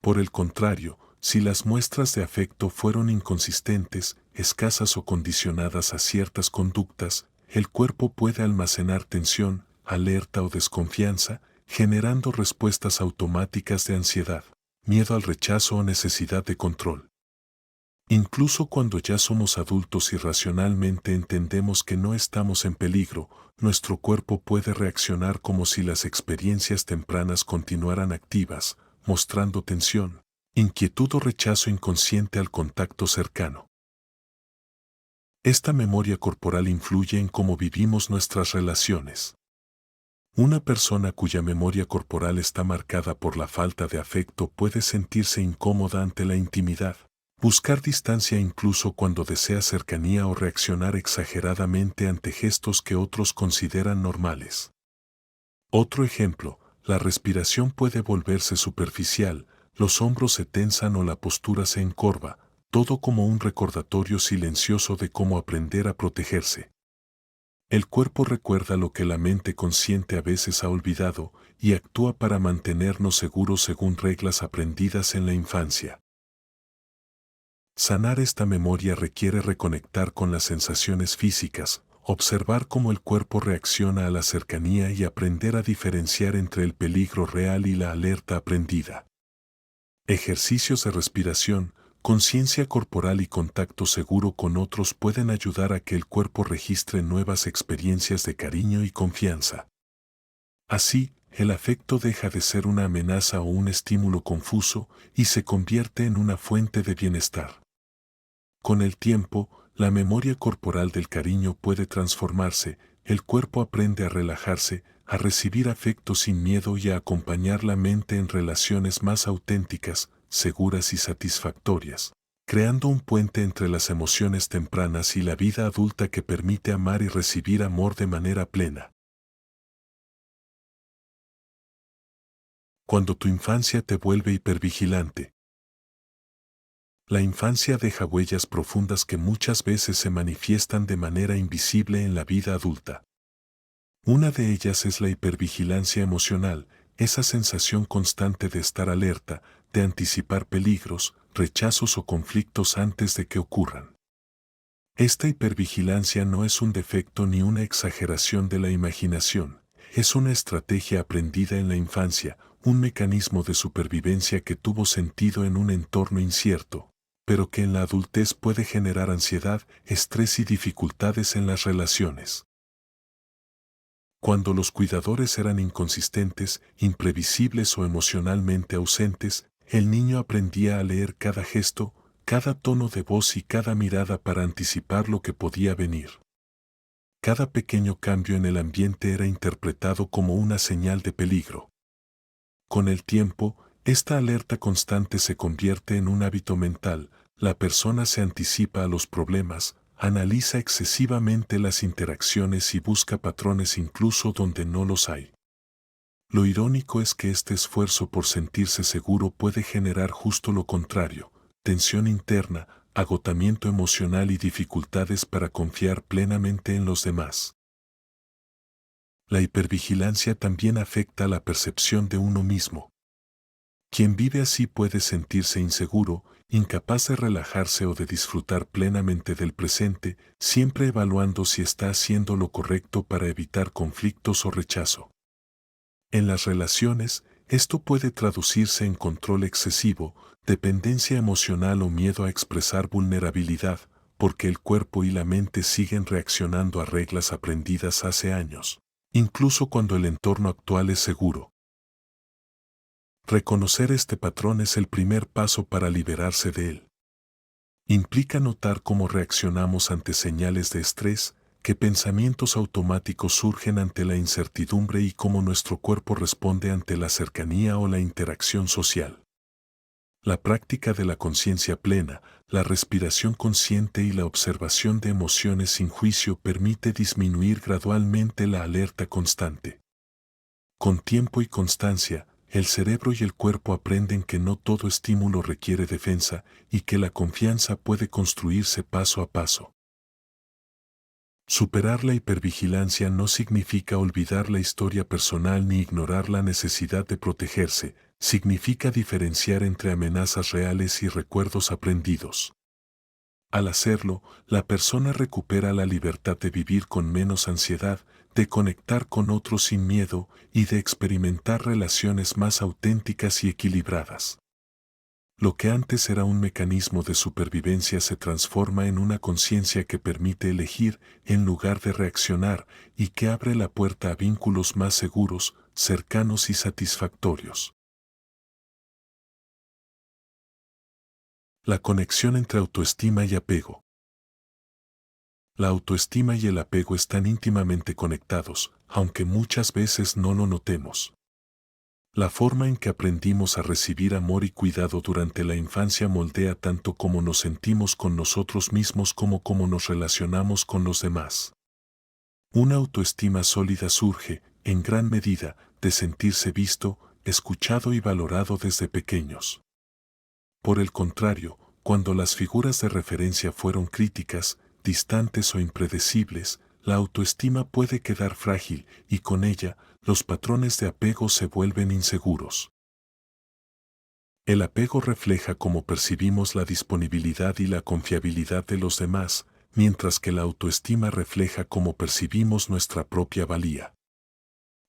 Por el contrario, si las muestras de afecto fueron inconsistentes, escasas o condicionadas a ciertas conductas, el cuerpo puede almacenar tensión, alerta o desconfianza, generando respuestas automáticas de ansiedad, miedo al rechazo o necesidad de control. Incluso cuando ya somos adultos y racionalmente entendemos que no estamos en peligro, nuestro cuerpo puede reaccionar como si las experiencias tempranas continuaran activas, mostrando tensión, inquietud o rechazo inconsciente al contacto cercano. Esta memoria corporal influye en cómo vivimos nuestras relaciones. Una persona cuya memoria corporal está marcada por la falta de afecto puede sentirse incómoda ante la intimidad, buscar distancia incluso cuando desea cercanía o reaccionar exageradamente ante gestos que otros consideran normales. Otro ejemplo, la respiración puede volverse superficial, los hombros se tensan o la postura se encorva, todo como un recordatorio silencioso de cómo aprender a protegerse. El cuerpo recuerda lo que la mente consciente a veces ha olvidado y actúa para mantenernos seguros según reglas aprendidas en la infancia. Sanar esta memoria requiere reconectar con las sensaciones físicas, observar cómo el cuerpo reacciona a la cercanía y aprender a diferenciar entre el peligro real y la alerta aprendida. Ejercicios de respiración, conciencia corporal y contacto seguro con otros pueden ayudar a que el cuerpo registre nuevas experiencias de cariño y confianza. Así, el afecto deja de ser una amenaza o un estímulo confuso y se convierte en una fuente de bienestar. Con el tiempo, la memoria corporal del cariño puede transformarse, el cuerpo aprende a relajarse, a recibir afecto sin miedo y a acompañar la mente en relaciones más auténticas, seguras y satisfactorias, creando un puente entre las emociones tempranas y la vida adulta que permite amar y recibir amor de manera plena. Cuando tu infancia te vuelve hipervigilante. La infancia deja huellas profundas que muchas veces se manifiestan de manera invisible en la vida adulta. Una de ellas es la hipervigilancia emocional, esa sensación constante de estar alerta, de anticipar peligros, rechazos o conflictos antes de que ocurran. Esta hipervigilancia no es un defecto ni una exageración de la imaginación, es una estrategia aprendida en la infancia, un mecanismo de supervivencia que tuvo sentido en un entorno incierto, pero que en la adultez puede generar ansiedad, estrés y dificultades en las relaciones. Cuando los cuidadores eran inconsistentes, imprevisibles o emocionalmente ausentes, el niño aprendía a leer cada gesto, cada tono de voz y cada mirada para anticipar lo que podía venir. Cada pequeño cambio en el ambiente era interpretado como una señal de peligro. Con el tiempo, esta alerta constante se convierte en un hábito mental, la persona se anticipa a los problemas, analiza excesivamente las interacciones y busca patrones incluso donde no los hay. Lo irónico es que este esfuerzo por sentirse seguro puede generar justo lo contrario, tensión interna, agotamiento emocional y dificultades para confiar plenamente en los demás. La hipervigilancia también afecta la percepción de uno mismo. Quien vive así puede sentirse inseguro, incapaz de relajarse o de disfrutar plenamente del presente, siempre evaluando si está haciendo lo correcto para evitar conflictos o rechazo. En las relaciones, esto puede traducirse en control excesivo, dependencia emocional o miedo a expresar vulnerabilidad, porque el cuerpo y la mente siguen reaccionando a reglas aprendidas hace años, incluso cuando el entorno actual es seguro. Reconocer este patrón es el primer paso para liberarse de él. Implica notar cómo reaccionamos ante señales de estrés, qué pensamientos automáticos surgen ante la incertidumbre y cómo nuestro cuerpo responde ante la cercanía o la interacción social. La práctica de la conciencia plena, la respiración consciente y la observación de emociones sin juicio permite disminuir gradualmente la alerta constante. Con tiempo y constancia, el cerebro y el cuerpo aprenden que no todo estímulo requiere defensa y que la confianza puede construirse paso a paso. Superar la hipervigilancia no significa olvidar la historia personal ni ignorar la necesidad de protegerse, significa diferenciar entre amenazas reales y recuerdos aprendidos. Al hacerlo, la persona recupera la libertad de vivir con menos ansiedad, de conectar con otros sin miedo y de experimentar relaciones más auténticas y equilibradas. Lo que antes era un mecanismo de supervivencia se transforma en una conciencia que permite elegir en lugar de reaccionar y que abre la puerta a vínculos más seguros, cercanos y satisfactorios. La conexión entre autoestima y apego. La autoestima y el apego están íntimamente conectados, aunque muchas veces no lo notemos. La forma en que aprendimos a recibir amor y cuidado durante la infancia moldea tanto cómo nos sentimos con nosotros mismos como cómo nos relacionamos con los demás. Una autoestima sólida surge, en gran medida, de sentirse visto, escuchado y valorado desde pequeños. Por el contrario, cuando las figuras de referencia fueron críticas, distantes o impredecibles, la autoestima puede quedar frágil y con ella, los patrones de apego se vuelven inseguros. El apego refleja cómo percibimos la disponibilidad y la confiabilidad de los demás, mientras que la autoestima refleja cómo percibimos nuestra propia valía.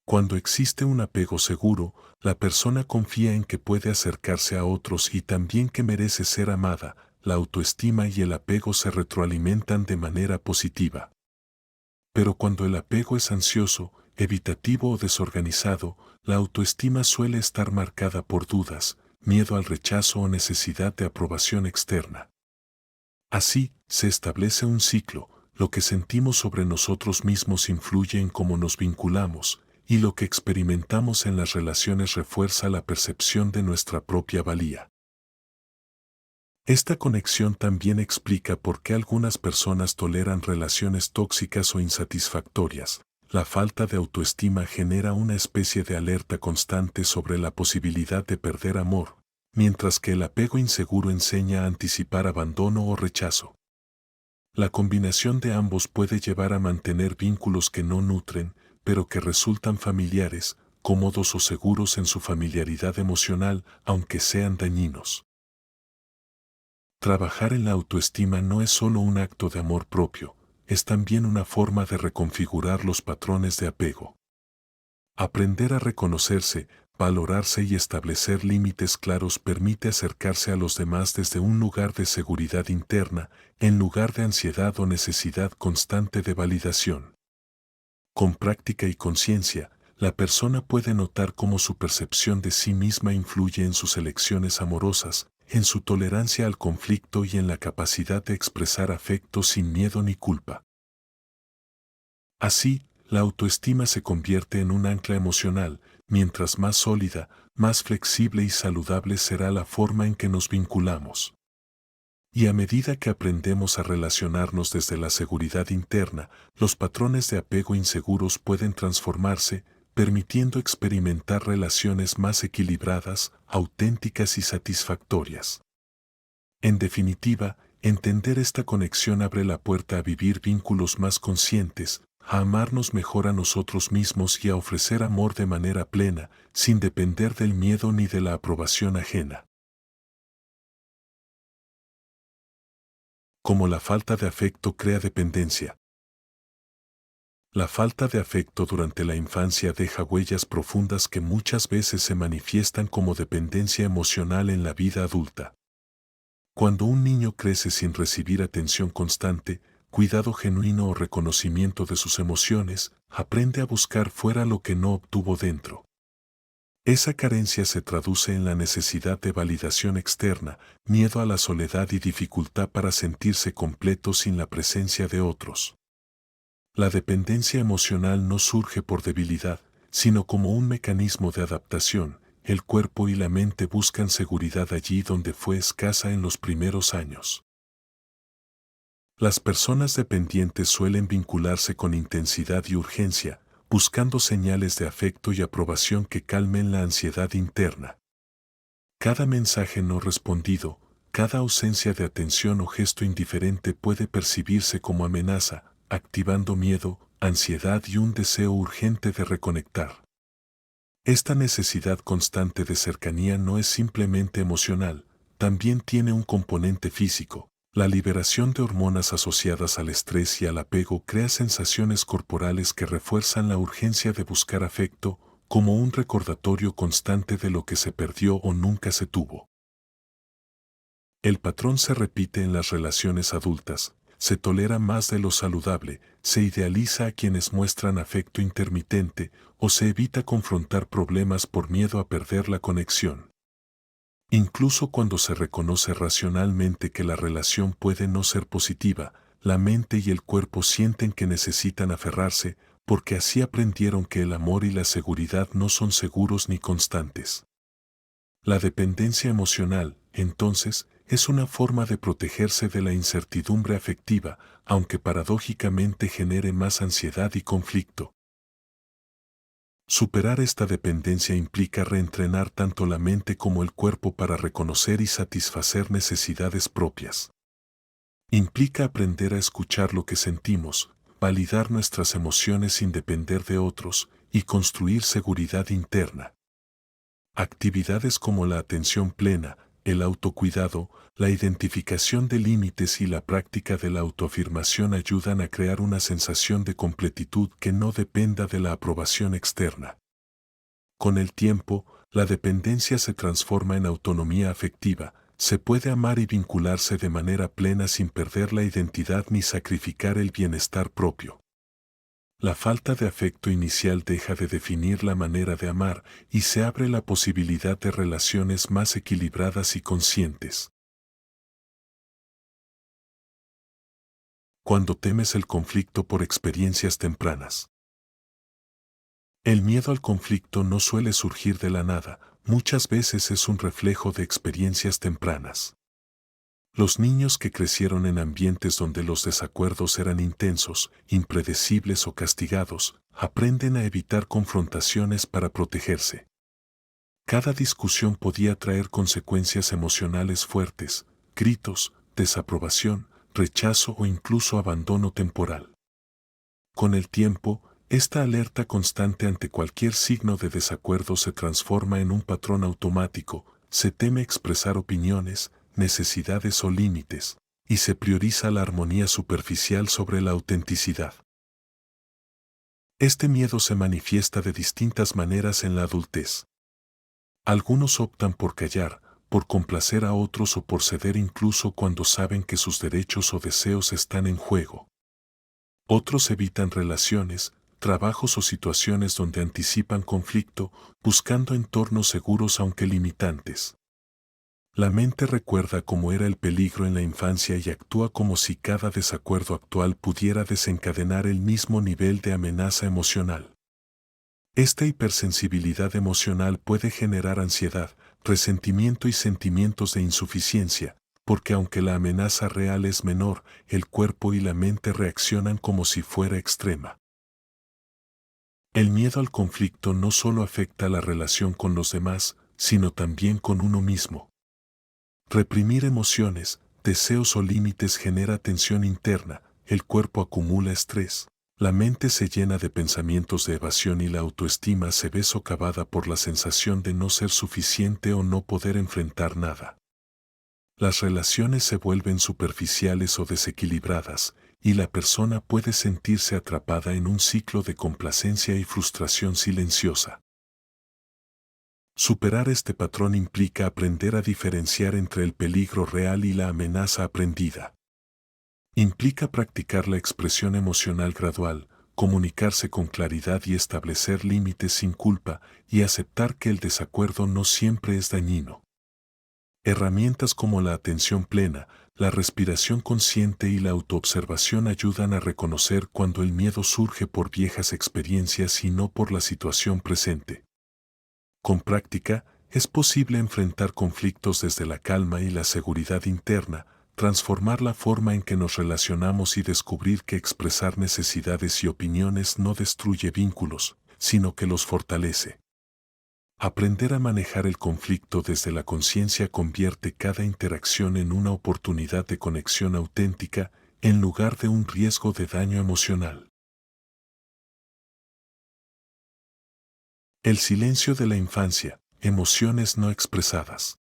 Cuando existe un apego seguro, la persona confía en que puede acercarse a otros y también que merece ser amada. La autoestima y el apego se retroalimentan de manera positiva. Pero cuando el apego es ansioso, evitativo o desorganizado, la autoestima suele estar marcada por dudas, miedo al rechazo o necesidad de aprobación externa. Así, se establece un ciclo, lo que sentimos sobre nosotros mismos influye en cómo nos vinculamos, y lo que experimentamos en las relaciones refuerza la percepción de nuestra propia valía. Esta conexión también explica por qué algunas personas toleran relaciones tóxicas o insatisfactorias. La falta de autoestima genera una especie de alerta constante sobre la posibilidad de perder amor, mientras que el apego inseguro enseña a anticipar abandono o rechazo. La combinación de ambos puede llevar a mantener vínculos que no nutren, pero que resultan familiares, cómodos o seguros en su familiaridad emocional, aunque sean dañinos. Trabajar en la autoestima no es solo un acto de amor propio, es también una forma de reconfigurar los patrones de apego. Aprender a reconocerse, valorarse y establecer límites claros permite acercarse a los demás desde un lugar de seguridad interna, en lugar de ansiedad o necesidad constante de validación. Con práctica y conciencia, la persona puede notar cómo su percepción de sí misma influye en sus elecciones amorosas, en su tolerancia al conflicto y en la capacidad de expresar afecto sin miedo ni culpa. Así, la autoestima se convierte en un ancla emocional, mientras más sólida, más flexible y saludable será la forma en que nos vinculamos. Y a medida que aprendemos a relacionarnos desde la seguridad interna, los patrones de apego inseguros pueden transformarse, permitiendo experimentar relaciones más equilibradas, auténticas y satisfactorias. En definitiva, entender esta conexión abre la puerta a vivir vínculos más conscientes, a amarnos mejor a nosotros mismos y a ofrecer amor de manera plena, sin depender del miedo ni de la aprobación ajena. Como la falta de afecto crea dependencia. La falta de afecto durante la infancia deja huellas profundas que muchas veces se manifiestan como dependencia emocional en la vida adulta. Cuando un niño crece sin recibir atención constante, cuidado genuino o reconocimiento de sus emociones, aprende a buscar fuera lo que no obtuvo dentro. Esa carencia se traduce en la necesidad de validación externa, miedo a la soledad y dificultad para sentirse completo sin la presencia de otros. La dependencia emocional no surge por debilidad, sino como un mecanismo de adaptación. El cuerpo y la mente buscan seguridad allí donde fue escasa en los primeros años. Las personas dependientes suelen vincularse con intensidad y urgencia, buscando señales de afecto y aprobación que calmen la ansiedad interna. Cada mensaje no respondido, cada ausencia de atención o gesto indiferente puede percibirse como amenaza, activando miedo, ansiedad y un deseo urgente de reconectar. Esta necesidad constante de cercanía no es simplemente emocional, también tiene un componente físico. La liberación de hormonas asociadas al estrés y al apego crea sensaciones corporales que refuerzan la urgencia de buscar afecto, como un recordatorio constante de lo que se perdió o nunca se tuvo. El patrón se repite en las relaciones adultas, se tolera más de lo saludable, se idealiza a quienes muestran afecto intermitente o se evita confrontar problemas por miedo a perder la conexión. Incluso cuando se reconoce racionalmente que la relación puede no ser positiva, la mente y el cuerpo sienten que necesitan aferrarse, porque así aprendieron que el amor y la seguridad no son seguros ni constantes. La dependencia emocional, entonces, es una forma de protegerse de la incertidumbre afectiva, aunque paradójicamente genere más ansiedad y conflicto. Superar esta dependencia implica reentrenar tanto la mente como el cuerpo para reconocer y satisfacer necesidades propias. Implica aprender a escuchar lo que sentimos, validar nuestras emociones sin depender de otros y construir seguridad interna. Actividades como la atención plena, el autocuidado, la identificación de límites y la práctica de la autoafirmación ayudan a crear una sensación de completitud que no dependa de la aprobación externa. Con el tiempo, la dependencia se transforma en autonomía afectiva, se puede amar y vincularse de manera plena sin perder la identidad ni sacrificar el bienestar propio. La falta de afecto inicial deja de definir la manera de amar y se abre la posibilidad de relaciones más equilibradas y conscientes. Cuando temes el conflicto por experiencias tempranas. El miedo al conflicto no suele surgir de la nada, muchas veces es un reflejo de experiencias tempranas. Los niños que crecieron en ambientes donde los desacuerdos eran intensos, impredecibles o castigados, aprenden a evitar confrontaciones para protegerse. Cada discusión podía traer consecuencias emocionales fuertes, gritos, desaprobación, rechazo o incluso abandono temporal. Con el tiempo, esta alerta constante ante cualquier signo de desacuerdo se transforma en un patrón automático, se teme expresar opiniones, necesidades o límites, y se prioriza la armonía superficial sobre la autenticidad. Este miedo se manifiesta de distintas maneras en la adultez. Algunos optan por callar, por complacer a otros o por ceder incluso cuando saben que sus derechos o deseos están en juego. Otros evitan relaciones, trabajos o situaciones donde anticipan conflicto, buscando entornos seguros aunque limitantes. La mente recuerda cómo era el peligro en la infancia y actúa como si cada desacuerdo actual pudiera desencadenar el mismo nivel de amenaza emocional. Esta hipersensibilidad emocional puede generar ansiedad, resentimiento y sentimientos de insuficiencia, porque aunque la amenaza real es menor, el cuerpo y la mente reaccionan como si fuera extrema. El miedo al conflicto no solo afecta la relación con los demás, sino también con uno mismo. Reprimir emociones, deseos o límites genera tensión interna, el cuerpo acumula estrés, La mente se llena de pensamientos de evasión y la autoestima se ve socavada por la sensación de no ser suficiente o no poder enfrentar nada. Las relaciones se vuelven superficiales o desequilibradas, y la persona puede sentirse atrapada en un ciclo de complacencia y frustración silenciosa. Superar este patrón implica aprender a diferenciar entre el peligro real y la amenaza aprendida. Implica practicar la expresión emocional gradual, comunicarse con claridad y establecer límites sin culpa, y aceptar que el desacuerdo no siempre es dañino. Herramientas como la atención plena, la respiración consciente y la autoobservación ayudan a reconocer cuando el miedo surge por viejas experiencias y no por la situación presente. Con práctica, es posible enfrentar conflictos desde la calma y la seguridad interna, transformar la forma en que nos relacionamos y descubrir que expresar necesidades y opiniones no destruye vínculos, sino que los fortalece. Aprender a manejar el conflicto desde la conciencia convierte cada interacción en una oportunidad de conexión auténtica, en lugar de un riesgo de daño emocional. El silencio de la infancia, emociones no expresadas.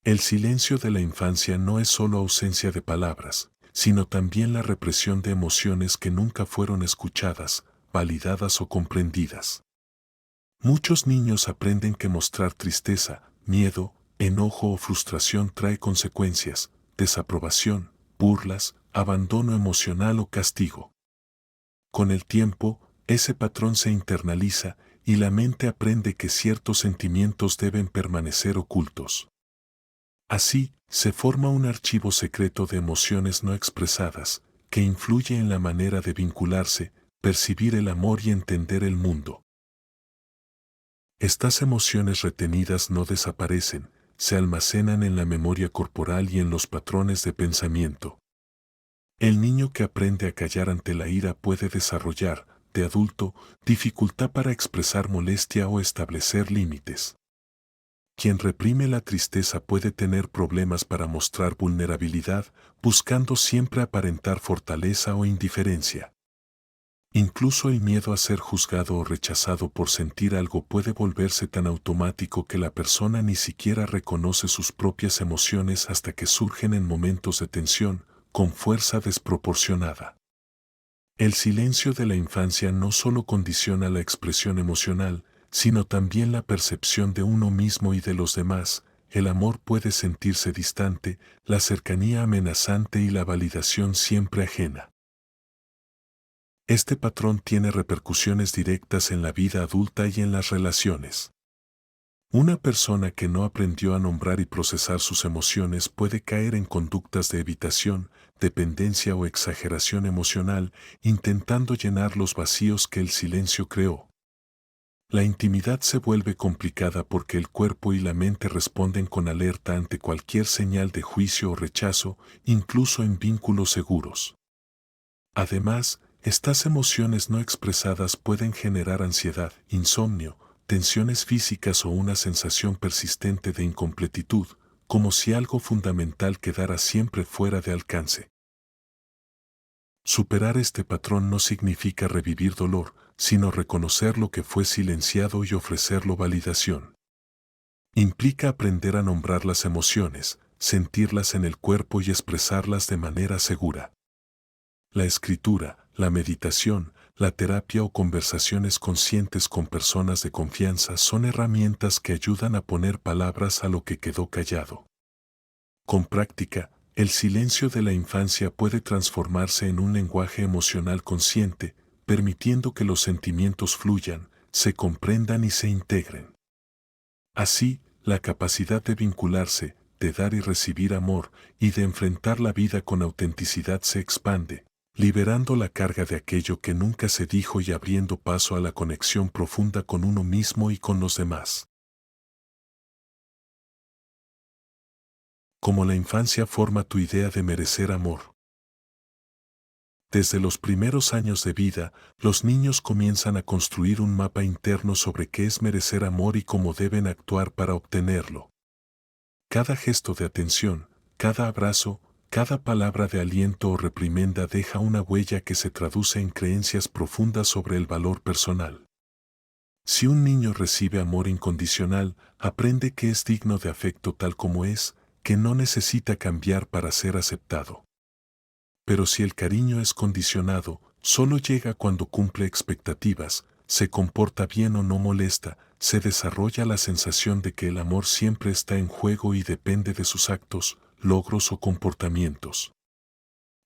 El silencio de la infancia no es solo ausencia de palabras, sino también la represión de emociones que nunca fueron escuchadas, validadas o comprendidas. Muchos niños aprenden que mostrar tristeza, miedo, enojo o frustración trae consecuencias, desaprobación, burlas, abandono emocional o castigo. Con el tiempo, ese patrón se internaliza y la mente aprende que ciertos sentimientos deben permanecer ocultos. Así, se forma un archivo secreto de emociones no expresadas, que influye en la manera de vincularse, percibir el amor y entender el mundo. Estas emociones retenidas no desaparecen, se almacenan en la memoria corporal y en los patrones de pensamiento. El niño que aprende a callar ante la ira puede desarrollar, de adulto, dificultad para expresar molestia o establecer límites. Quien reprime la tristeza puede tener problemas para mostrar vulnerabilidad, buscando siempre aparentar fortaleza o indiferencia. Incluso el miedo a ser juzgado o rechazado por sentir algo puede volverse tan automático que la persona ni siquiera reconoce sus propias emociones hasta que surgen en momentos de tensión, con fuerza desproporcionada. El silencio de la infancia no solo condiciona la expresión emocional, sino también la percepción de uno mismo y de los demás. El amor puede sentirse distante, la cercanía amenazante y la validación siempre ajena. Este patrón tiene repercusiones directas en la vida adulta y en las relaciones. Una persona que no aprendió a nombrar y procesar sus emociones puede caer en conductas de evitación, dependencia o exageración emocional, intentando llenar los vacíos que el silencio creó. La intimidad se vuelve complicada porque el cuerpo y la mente responden con alerta ante cualquier señal de juicio o rechazo, incluso en vínculos seguros. Además, estas emociones no expresadas pueden generar ansiedad, insomnio, tensiones físicas o una sensación persistente de incompletitud, como si algo fundamental quedara siempre fuera de alcance. Superar este patrón no significa revivir dolor, sino reconocer lo que fue silenciado y ofrecerlo validación. Implica aprender a nombrar las emociones, sentirlas en el cuerpo y expresarlas de manera segura. La escritura, la meditación, la terapia o conversaciones conscientes con personas de confianza son herramientas que ayudan a poner palabras a lo que quedó callado. Con práctica, el silencio de la infancia puede transformarse en un lenguaje emocional consciente, permitiendo que los sentimientos fluyan, se comprendan y se integren. Así, la capacidad de vincularse, de dar y recibir amor, y de enfrentar la vida con autenticidad se expande, liberando la carga de aquello que nunca se dijo y abriendo paso a la conexión profunda con uno mismo y con los demás. Cómo la infancia forma tu idea de merecer amor. Desde los primeros años de vida, los niños comienzan a construir un mapa interno sobre qué es merecer amor y cómo deben actuar para obtenerlo. Cada gesto de atención, cada abrazo, Cada palabra de aliento o reprimenda deja una huella que se traduce en creencias profundas sobre el valor personal. Si un niño recibe amor incondicional, aprende que es digno de afecto tal como es, que no necesita cambiar para ser aceptado. Pero si el cariño es condicionado, solo llega cuando cumple expectativas, se comporta bien o no molesta, se desarrolla la sensación de que el amor siempre está en juego y depende de sus actos, logros o comportamientos.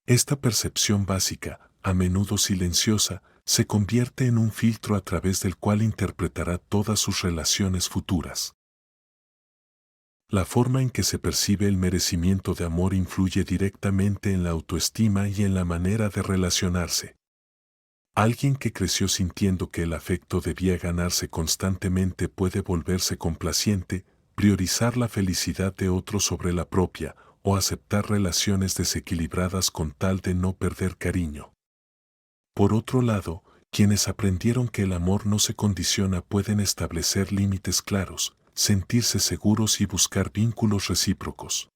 Esta percepción básica, a menudo silenciosa, se convierte en un filtro a través del cual interpretará todas sus relaciones futuras. La forma en que se percibe el merecimiento de amor influye directamente en la autoestima y en la manera de relacionarse. Alguien que creció sintiendo que el afecto debía ganarse constantemente puede volverse complaciente, priorizar la felicidad de otros sobre la propia, o aceptar relaciones desequilibradas con tal de no perder cariño. Por otro lado, quienes aprendieron que el amor no se condiciona pueden establecer límites claros, sentirse seguros y buscar vínculos recíprocos.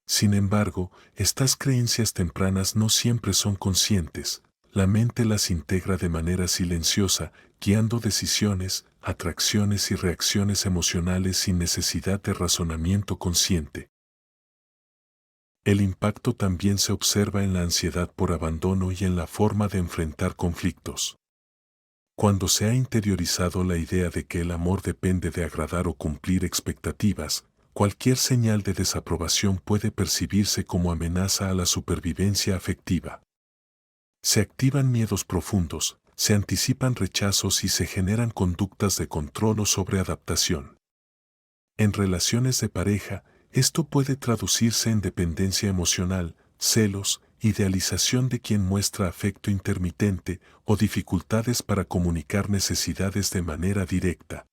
Sin embargo, estas creencias tempranas no siempre son conscientes. La mente las integra de manera silenciosa, guiando decisiones, atracciones y reacciones emocionales sin necesidad de razonamiento consciente. El impacto también se observa en la ansiedad por abandono y en la forma de enfrentar conflictos. Cuando se ha interiorizado la idea de que el amor depende de agradar o cumplir expectativas, cualquier señal de desaprobación puede percibirse como amenaza a la supervivencia afectiva. Se activan miedos profundos, se anticipan rechazos y se generan conductas de control o sobreadaptación. En relaciones de pareja, esto puede traducirse en dependencia emocional, celos, idealización de quien muestra afecto intermitente o dificultades para comunicar necesidades de manera directa.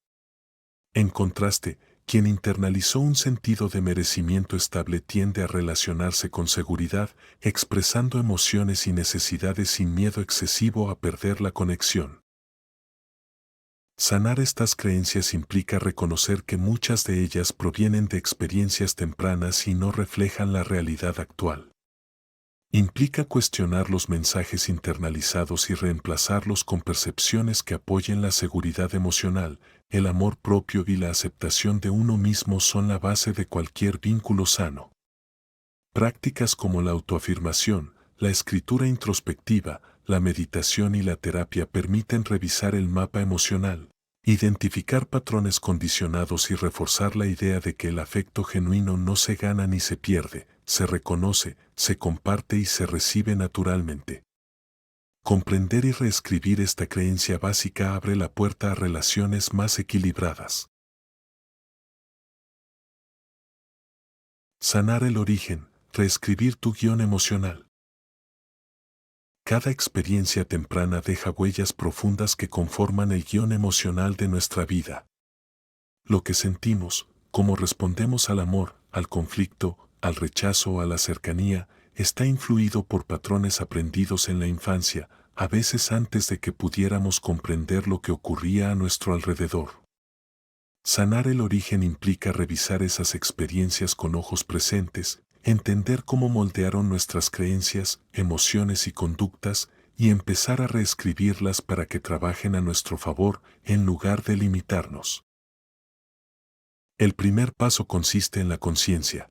En contraste, quien internalizó un sentido de merecimiento estable tiende a relacionarse con seguridad, expresando emociones y necesidades sin miedo excesivo a perder la conexión. Sanar estas creencias implica reconocer que muchas de ellas provienen de experiencias tempranas y no reflejan la realidad actual. Implica cuestionar los mensajes internalizados y reemplazarlos con percepciones que apoyen la seguridad emocional. El amor propio y la aceptación de uno mismo son la base de cualquier vínculo sano. Prácticas como la autoafirmación, la escritura introspectiva, la meditación y la terapia permiten revisar el mapa emocional, identificar patrones condicionados y reforzar la idea de que el afecto genuino no se gana ni se pierde, se reconoce, se comparte y se recibe naturalmente. Comprender y reescribir esta creencia básica abre la puerta a relaciones más equilibradas. Sanar el origen, reescribir tu guión emocional. Cada experiencia temprana deja huellas profundas que conforman el guión emocional de nuestra vida. Lo que sentimos, cómo respondemos al amor, al conflicto, al rechazo o a la cercanía, está influido por patrones aprendidos en la infancia, a veces antes de que pudiéramos comprender lo que ocurría a nuestro alrededor. Sanar el origen implica revisar esas experiencias con ojos presentes, entender cómo moldearon nuestras creencias, emociones y conductas, y empezar a reescribirlas para que trabajen a nuestro favor en lugar de limitarnos. El primer paso consiste en la conciencia.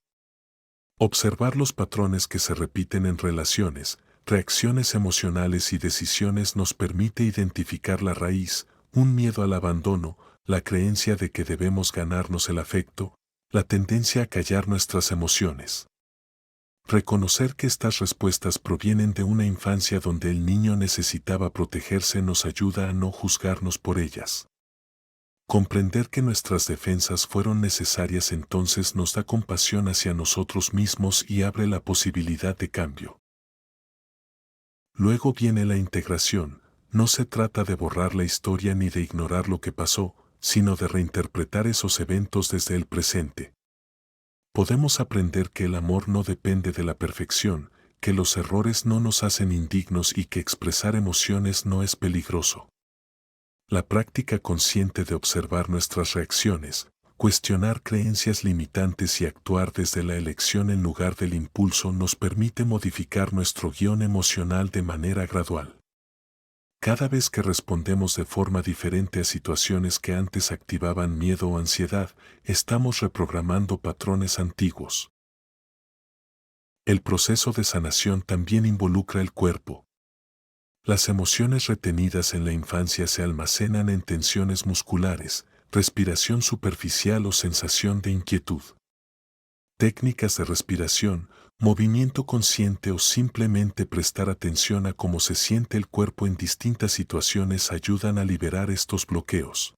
Observar los patrones que se repiten en relaciones, reacciones emocionales y decisiones nos permite identificar la raíz, un miedo al abandono, la creencia de que debemos ganarnos el afecto, la tendencia a callar nuestras emociones. Reconocer que estas respuestas provienen de una infancia donde el niño necesitaba protegerse nos ayuda a no juzgarnos por ellas. Comprender que nuestras defensas fueron necesarias entonces nos da compasión hacia nosotros mismos y abre la posibilidad de cambio. Luego viene la integración. No se trata de borrar la historia ni de ignorar lo que pasó, sino de reinterpretar esos eventos desde el presente. Podemos aprender que el amor no depende de la perfección, que los errores no nos hacen indignos y que expresar emociones no es peligroso. La práctica consciente de observar nuestras reacciones, Cuestionar creencias limitantes y actuar desde la elección en lugar del impulso nos permite modificar nuestro guión emocional de manera gradual. Cada vez que respondemos de forma diferente a situaciones que antes activaban miedo o ansiedad, estamos reprogramando patrones antiguos. El proceso de sanación también involucra el cuerpo. Las emociones retenidas en la infancia se almacenan en tensiones musculares, respiración superficial o sensación de inquietud. Técnicas de respiración, movimiento consciente o simplemente prestar atención a cómo se siente el cuerpo en distintas situaciones ayudan a liberar estos bloqueos.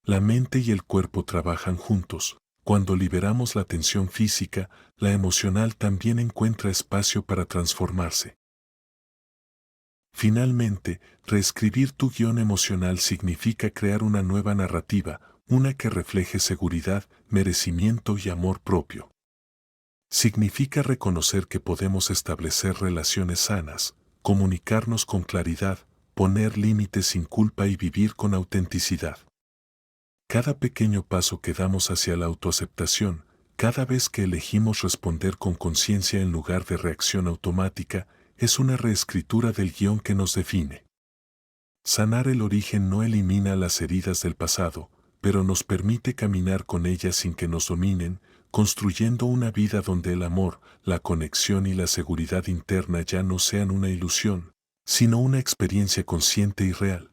La mente y el cuerpo trabajan juntos. Cuando liberamos la tensión física, la emocional también encuentra espacio para transformarse. Finalmente, reescribir tu guión emocional significa crear una nueva narrativa, una que refleje seguridad, merecimiento y amor propio. Significa reconocer que podemos establecer relaciones sanas, comunicarnos con claridad, poner límites sin culpa y vivir con autenticidad. Cada pequeño paso que damos hacia la autoaceptación, cada vez que elegimos responder con conciencia en lugar de reacción automática, es una reescritura del guión que nos define. Sanar el origen no elimina las heridas del pasado, pero nos permite caminar con ellas sin que nos dominen, construyendo una vida donde el amor, la conexión y la seguridad interna ya no sean una ilusión, sino una experiencia consciente y real.